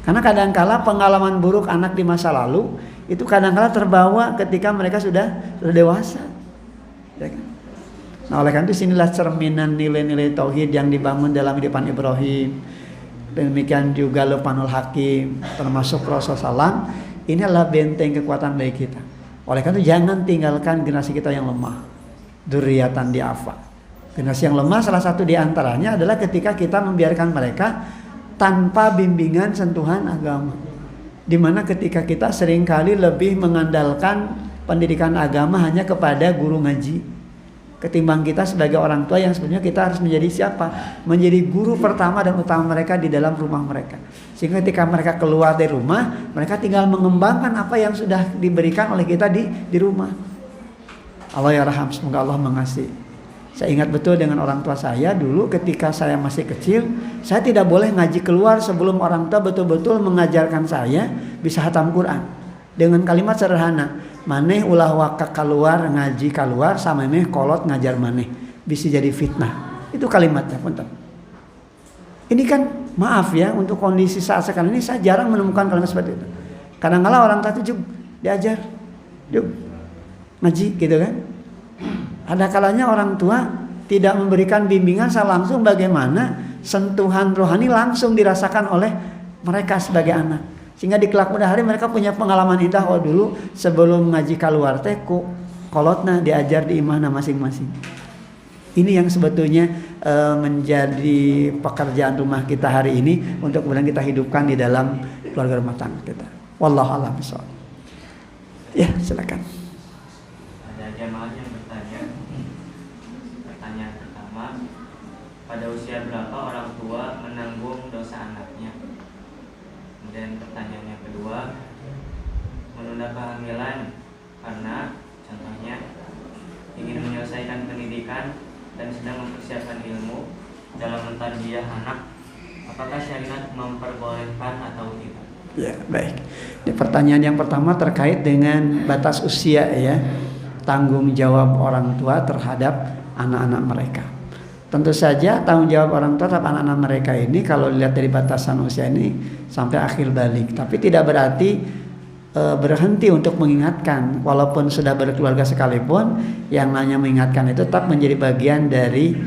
Karena kadangkala pengalaman buruk anak di masa lalu itu kadang-kala terbawa ketika mereka sudah dewasa. Ya kan? Nah, oleh karena itu sinilah cerminan nilai-nilai tauhid yang dibangun dalam kehidupan Ibrahim. Demikian juga Luqmanul Hakim, termasuk Rasulullah SAW. Ini adalah benteng kekuatan bagi kita. Oleh karena itu jangan tinggalkan generasi kita yang lemah. Dzurriatan di'afa. Generasi yang lemah salah satu diantaranya adalah ketika kita membiarkan mereka tanpa bimbingan sentuhan agama. Dimana ketika kita seringkali lebih mengandalkan pendidikan agama hanya kepada guru ngaji, ketimbang kita sebagai orang tua yang sebenarnya kita harus menjadi siapa? Menjadi guru pertama dan utama mereka di dalam rumah mereka. Sehingga ketika mereka keluar dari rumah, mereka tinggal mengembangkan apa yang sudah diberikan oleh kita di rumah. Allah ya raham, semoga Allah mengasihi. Saya ingat betul dengan orang tua saya dulu ketika saya masih kecil, saya tidak boleh ngaji keluar sebelum orang tua betul-betul mengajarkan saya bisa hatam Quran. Dengan kalimat sederhana, maneh ulah wakak keluar ngaji keluar sama meh kolot ngajar maneh bisa jadi fitnah. Itu kalimatnya, punten. Ini kan maaf ya, untuk kondisi saat sekarang ini saya jarang menemukan kalimat seperti itu. Kadang-kala orang tua itu diajar, ngaji gitu kan. Ada kalanya orang tua tidak memberikan bimbingan secara langsung bagaimana sentuhan rohani langsung dirasakan oleh mereka sebagai anak. Sehingga di kelak muda hari mereka punya pengalaman indah. Oh dulu sebelum ngaji keluar teku kolotna diajar di imahna masing-masing. Ini yang sebetulnya menjadi pekerjaan rumah kita hari ini untuk kemudian kita hidupkan di dalam keluarga rumah tangga kita. Wallahu a'lam bishawab. Ya silakan. Ada jamaah yang bertanya. Pertanyaan pertama, pada usia berapa orang tua menanggung dosa anaknya? Kemudian pertanyaan yang kedua, menunda kehamilan karena contohnya ingin menyelesaikan pendidikan dan sedang mempersiapkan ilmu dalam mentarbiyah anak, apakah syariat memperbolehkan atau tidak? Ya, baik. Pertanyaan yang pertama terkait dengan batas usia ya, tanggung jawab orang tua terhadap anak-anak mereka. Tentu saja tanggung jawab orang tua terhadap anak-anak mereka ini kalau dilihat dari batasan usia ini sampai akhir balik. Tapi tidak berarti berhenti untuk mengingatkan, walaupun sudah berkeluarga sekalipun, yang namanya mengingatkan itu tetap menjadi bagian dari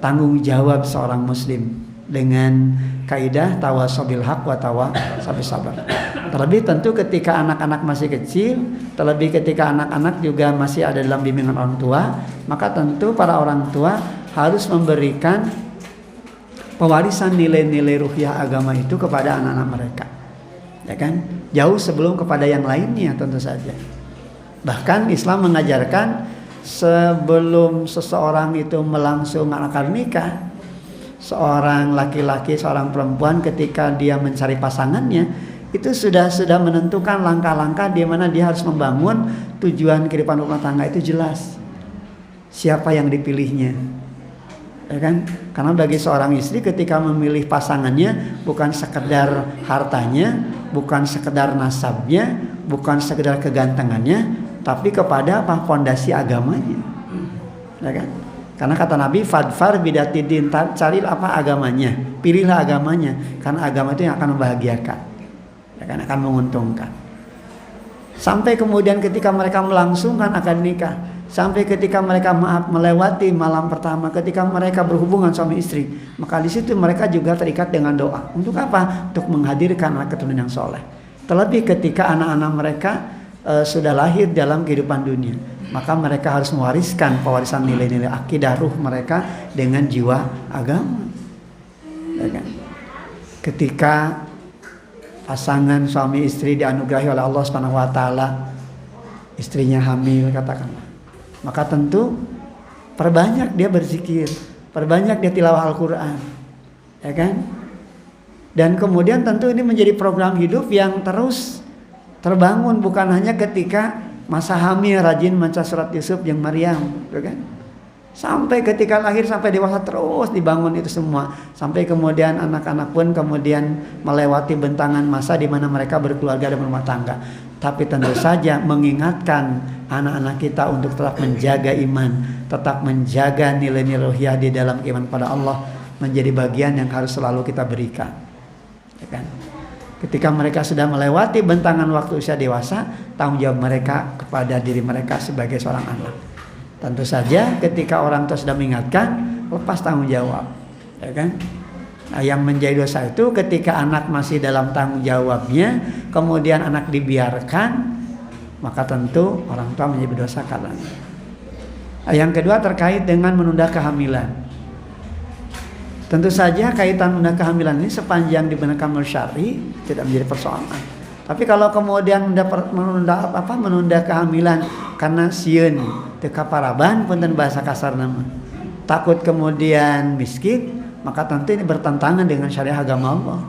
tanggung jawab seorang muslim dengan kaidah tawasobil haq wa tawasobil sabar. Terlebih tentu ketika anak-anak masih kecil, terlebih ketika anak-anak juga masih ada dalam bimbingan orang tua, maka tentu para orang tua harus memberikan pewarisan nilai-nilai ruhiyah agama itu kepada anak-anak mereka. Ya kan? Jauh sebelum kepada yang lainnya tentu saja. Bahkan Islam mengajarkan sebelum seseorang itu melangsungkan akad nikah, seorang laki-laki, seorang perempuan ketika dia mencari pasangannya itu sudah menentukan langkah-langkah di mana dia harus membangun tujuan kehidupan rumah tangga itu jelas. Siapa yang dipilihnya? Ya kan? Karena bagi seorang istri ketika memilih pasangannya bukan sekedar hartanya, bukan sekedar nasabnya, bukan sekedar kegantengannya, tapi kepada apa? Fondasi agamanya. Ya kan? Karena kata Nabi, fadfar bidatidin, carilah apa agamanya, pilihlah agamanya, karena agama itu yang akan membahagiakan, ya kan, akan menguntungkan. Sampai kemudian ketika mereka melangsungkan akad nikah, sampai ketika mereka melewati malam pertama, ketika mereka berhubungan suami istri, maka di situ mereka juga terikat dengan doa. Untuk apa? Untuk menghadirkan anak keturunan yang soleh. Terlebih ketika anak-anak mereka sudah lahir dalam kehidupan dunia, maka mereka harus mewariskan pewarisan nilai-nilai akidah ruh mereka dengan jiwa agama. Ya kan? Ketika pasangan suami istri dianugerahi oleh Allah Subhanahu wa taala, istrinya hamil katakanlah, maka tentu perbanyak dia berzikir, perbanyak dia tilawah Al-Qur'an. Ya kan? Dan kemudian tentu ini menjadi program hidup yang terus terbangun, bukan hanya ketika masa hamil rajin baca surat Yusuf yang Maryam, kan? Sampai ketika lahir sampai dewasa terus dibangun itu semua. Sampai kemudian anak-anak pun kemudian melewati bentangan masa di mana mereka berkeluarga dan berumah tangga. Tapi tentu saja mengingatkan anak-anak kita untuk tetap menjaga iman, tetap menjaga nilai-nilai ruhiyah di dalam iman pada Allah menjadi bagian yang harus selalu kita berikan. Ya kan? Ketika mereka sudah melewati bentangan waktu usia dewasa, tanggung jawab mereka kepada diri mereka sebagai seorang anak. Tentu saja ketika orang tua sudah mengingatkan, lepas tanggung jawab, ya kan? Nah, yang menjadi dosa itu ketika anak masih dalam tanggung jawabnya, kemudian anak dibiarkan, maka tentu orang tua menjadi berdosa karenanya. Yang kedua terkait dengan menunda kehamilan. Tentu saja kaitan menunda kehamilan ini sepanjang dibenarkan menurut syar'i tidak menjadi persoalan. Tapi kalau kemudian menunda kehamilan karena sieun teu kaparaban punten bahasa kasar nama, takut kemudian miskin, maka tentu ini bertentangan dengan syariat agama Allah.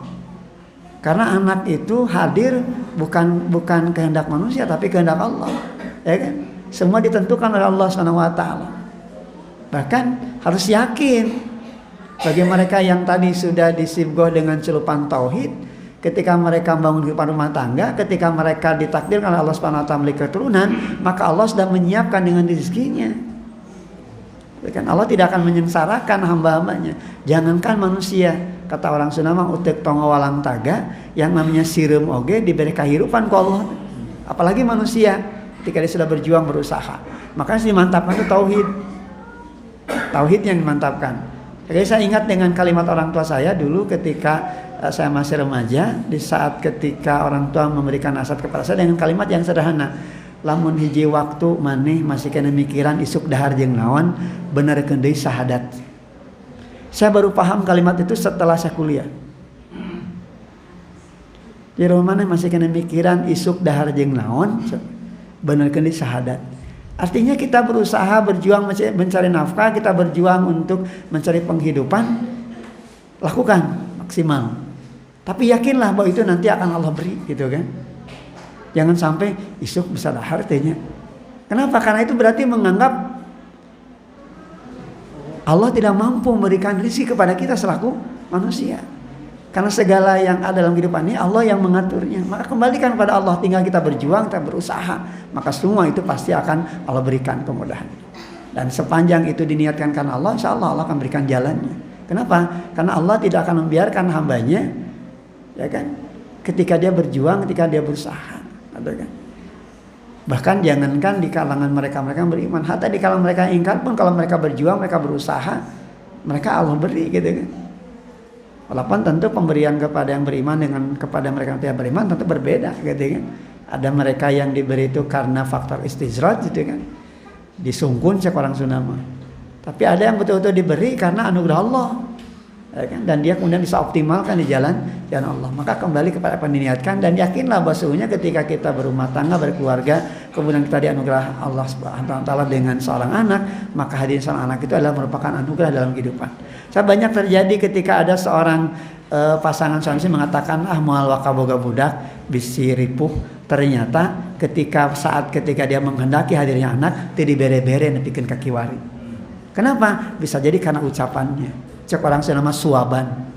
Karena anak itu hadir bukan kehendak manusia tapi kehendak Allah, ya kan? Semua ditentukan oleh Allah SWT. Bahkan harus yakin bagi mereka yang tadi sudah disibgoh dengan celupan tauhid, ketika mereka bangun kehidupan rumah tangga, ketika mereka ditakdirkan oleh Allah SWT memiliki keturunan, maka Allah sudah menyiapkan dengan rezekinya. Kan Allah tidak akan menyengsarakan hamba-hambanya. Jangankan manusia, kata orang Sunda mah utek tongo walang taga, yang namanya sireum oge diberi kehidupan ku Allah. Apalagi manusia ketika dia sudah berjuang berusaha. Makanya dimantapkan itu tauhid. Tauhid yang dimantapkan. Jadi saya ingat dengan kalimat orang tua saya dulu ketika saya masih remaja, di saat ketika orang tua memberikan nasihat kepada saya dengan kalimat yang sederhana. Lamun hiji waktu maneh masih kena mikiran isuk dahar jeung naon, benerkeun deui syahadat. Saya baru paham kalimat itu setelah saya kuliah. Di rumah maneh masih kena mikiran isuk dahar jeung naon, benerkeun deui syahadat. Artinya kita berusaha berjuang mencari nafkah, kita berjuang untuk mencari penghidupan, lakukan maksimal. Tapi yakinlah bahwa itu nanti akan Allah beri, gitu kan? Jangan sampai isuk bisa dahar tehnya. Kenapa? Karena itu berarti menganggap Allah tidak mampu memberikan rezeki kepada kita selaku manusia. Karena segala yang ada dalam kehidupan ini Allah yang mengaturnya. Maka kembalikan pada Allah, tinggal kita berjuang, kita berusaha. Maka semua itu pasti akan Allah berikan kemudahan. Dan sepanjang itu diniatkan karena Allah, insya Allah Allah akan berikan jalannya. Kenapa? Karena Allah tidak akan membiarkan hambanya, ya kan? Ketika dia berjuang, ketika dia berusaha. Ada kan? Bahkan jangankan di kalangan mereka-mereka yang beriman, hatta di kalangan mereka yang ingkar pun kalau mereka berjuang, mereka berusaha, mereka Allah beri, gitu kan? Walaupun tentu pemberian kepada yang beriman dengan kepada mereka yang tidak beriman tentu berbeda, gitu kan? Ada mereka yang diberi itu karena faktor istizraj, gitu kan? Disungkun cek orang Sunda mah. Tapi ada yang betul-betul diberi karena anugerah Allah, ya kan? Dan dia kemudian bisa optimalkan di jalan Allah. Maka kembali kepada apa yang diniatkan dan yakinlah bahwasanya ketika kita berumah tangga, berkeluarga, kemudian kita dianugerah Allah Subhanahu wa taala dengan seorang anak, maka hadirnya seorang anak itu adalah merupakan anugerah dalam kehidupan. Saya banyak terjadi ketika ada seorang pasangan suami mengatakan moal wakaboga budak bisi ripuh. Ternyata ketika dia menghendaki hadirnya anak teu dibere-bere nepikeun ka kiwari. Kenapa? Bisa jadi karena ucapannya. Cek orang Sunda mah suaban.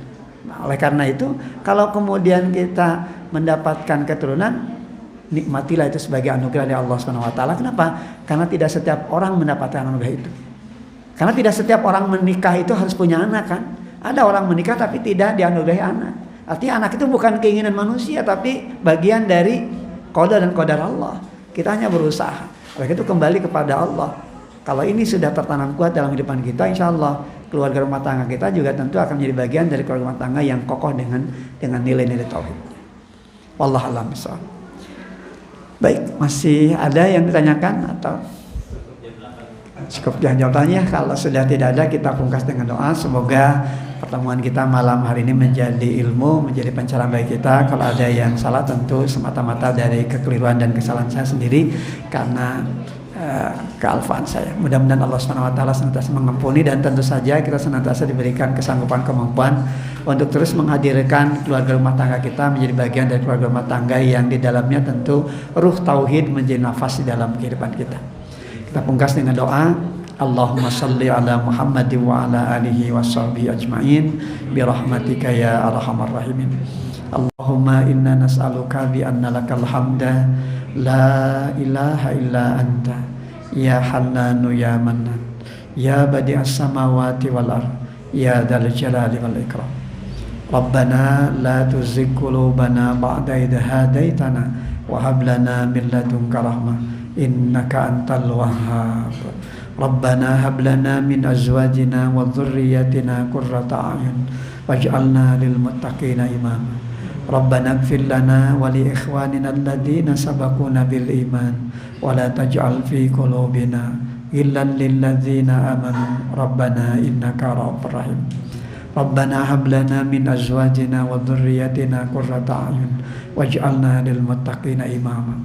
Nah, oleh karena itu, kalau kemudian kita mendapatkan keturunan, nikmatilah itu sebagai anugerah dari Allah Subhanahu wa taala. Kenapa? Karena tidak setiap orang mendapatkan anugerah itu. Karena tidak setiap orang menikah itu harus punya anak, kan? Ada orang menikah tapi tidak dianugerahi anak. Artinya anak itu bukan keinginan manusia tapi bagian dari qada dan qadar Allah. Kita hanya berusaha. Oleh itu kembali kepada Allah. Kalau ini sudah tertanam kuat dalam kehidupan kita, insya Allah keluarga rumah tangga kita juga tentu akan menjadi bagian dari keluarga rumah tangga yang kokoh dengan nilai-nilai tauhid. Wallahu a'lam bishawab. Baik, masih ada yang ditanyakan atau cukup jawabannya? Kalau sudah tidak ada, kita pungkas dengan doa. Semoga pertemuan kita malam hari ini menjadi ilmu, menjadi pencerahan bagi kita. Kalau ada yang salah tentu semata-mata dari kekeliruan dan kesalahan saya sendiri karena kealfaan saya. Mudah-mudahan Allah Subhanahu wa taala senantiasa mengampuni dan tentu saja kita senantiasa diberikan kesanggupan kemampuan untuk terus menghadirkan keluarga rumah tangga kita menjadi bagian dari keluarga rumah tangga yang di dalamnya tentu ruh tauhid menjadi nafas di dalam kehidupan kita. Kita pungkas dengan doa. Allahumma salli ala Muhammad wa ala alihi washabbihi ajma'in bi rahmatika ya arhamar rahimin. Allahumma inna nas'aluka bi anna lakal hamda la ilaha illa anta ya hannanu ya mannan ya badi'as samawati wal ard ya dzal jalali wal ikram. Rabbana la tuzigh qulubana ba'da idh hadaitana wa hab lana min ladunka rahmah innaka antal wahhab. Rabbana hab lana min azwajina wa dhurriyyatina qurrata a'yun waj'alna lil muttaqina imama. Rabbana ighfir lana wa li ikhwanina alladhina sabaquna bil iman wa la taj'al fi qulubina ghillan lil ladzina amanu rabbana innaka ra'ufur rahim. Rabbana hab lana min azwajina wa dhurriyyatina qurrata a'yun waj'alna lil muttaqina imama.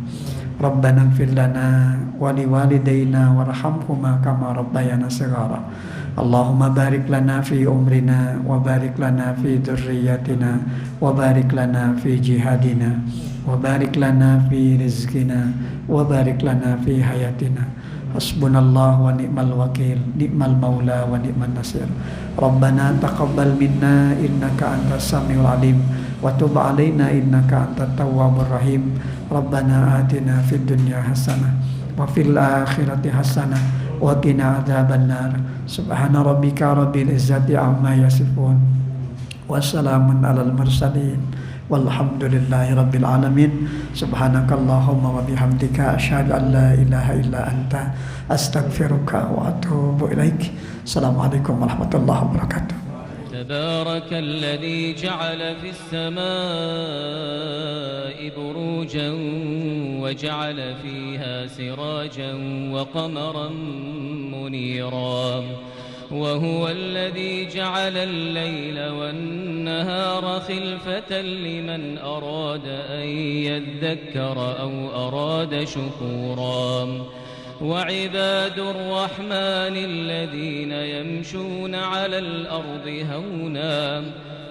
Rabbana ighfir lana wa liwalidayna warhamhuma kama rabbayana shighara. Allahumma barik lana fi umrina wa barik lana fi dhurriyyatina wa barik lana fi jihadina wa barik lana fi rizqina wa barik lana fi hayatina. Hasbunallah wa ni'mal wakil, ni'mal maula wa ni'man nasir. Rabbana taqabbal minna innaka antas samiul alim wa tub alaina innaka antat tawwabur rahim. Rabbana atina fid dunya hasanah wa fil akhirati hasanah wa qina adzabannar. Subhana rabbika rabbil izzati amma yasifun wa salamun alal mursalin walhamdulillahi rabbil alamin. Subhanakallahumma wa bihamdika asyhadu an la ilaha illa anta astaghfiruka wa atubu ilaik. Assalamualaikum warahmatullahi wabarakatuh. تبارك الذي جعل في السماء بروجا وجعل فيها سراجا وقمرا منيرا وهو الذي جعل الليل والنهار خلفة لمن أراد أن يذكر أو أراد شكورا. وعباد الرحمن الذين يمشون على الأرض هونا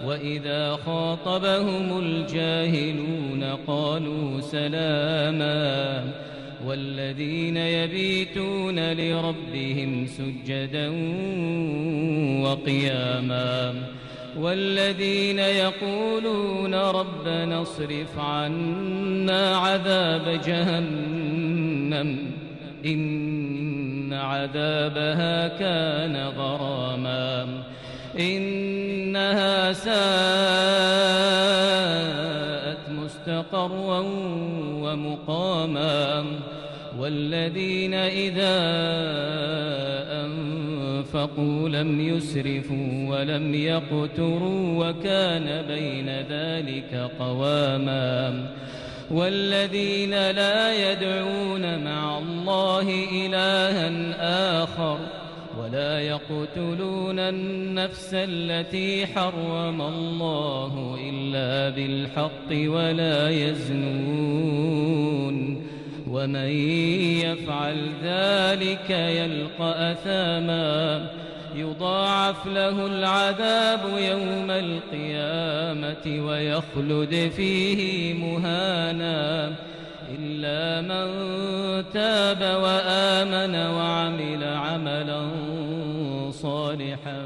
وإذا خاطبهم الجاهلون قالوا سلاما. والذين يبيتون لربهم سجدا وقياما. والذين يقولون ربنا اصرف عنا عذاب جهنم إن عذابها كان غراما إنها ساءت مستقرا ومقاما. والذين إذا أنفقوا لم يسرفوا ولم يقتروا وكان بين ذلك قواما. والذين لا يدعون مع الله إلها آخر ولا يقتلون النفس التي حرم الله إلا بالحق ولا يزنون ومن يفعل ذلك يلقى أثاما يضاعف له العذاب يوم القيامة ويخلد فيه مهانا إلا من تاب وآمن وعمل عملا صالحا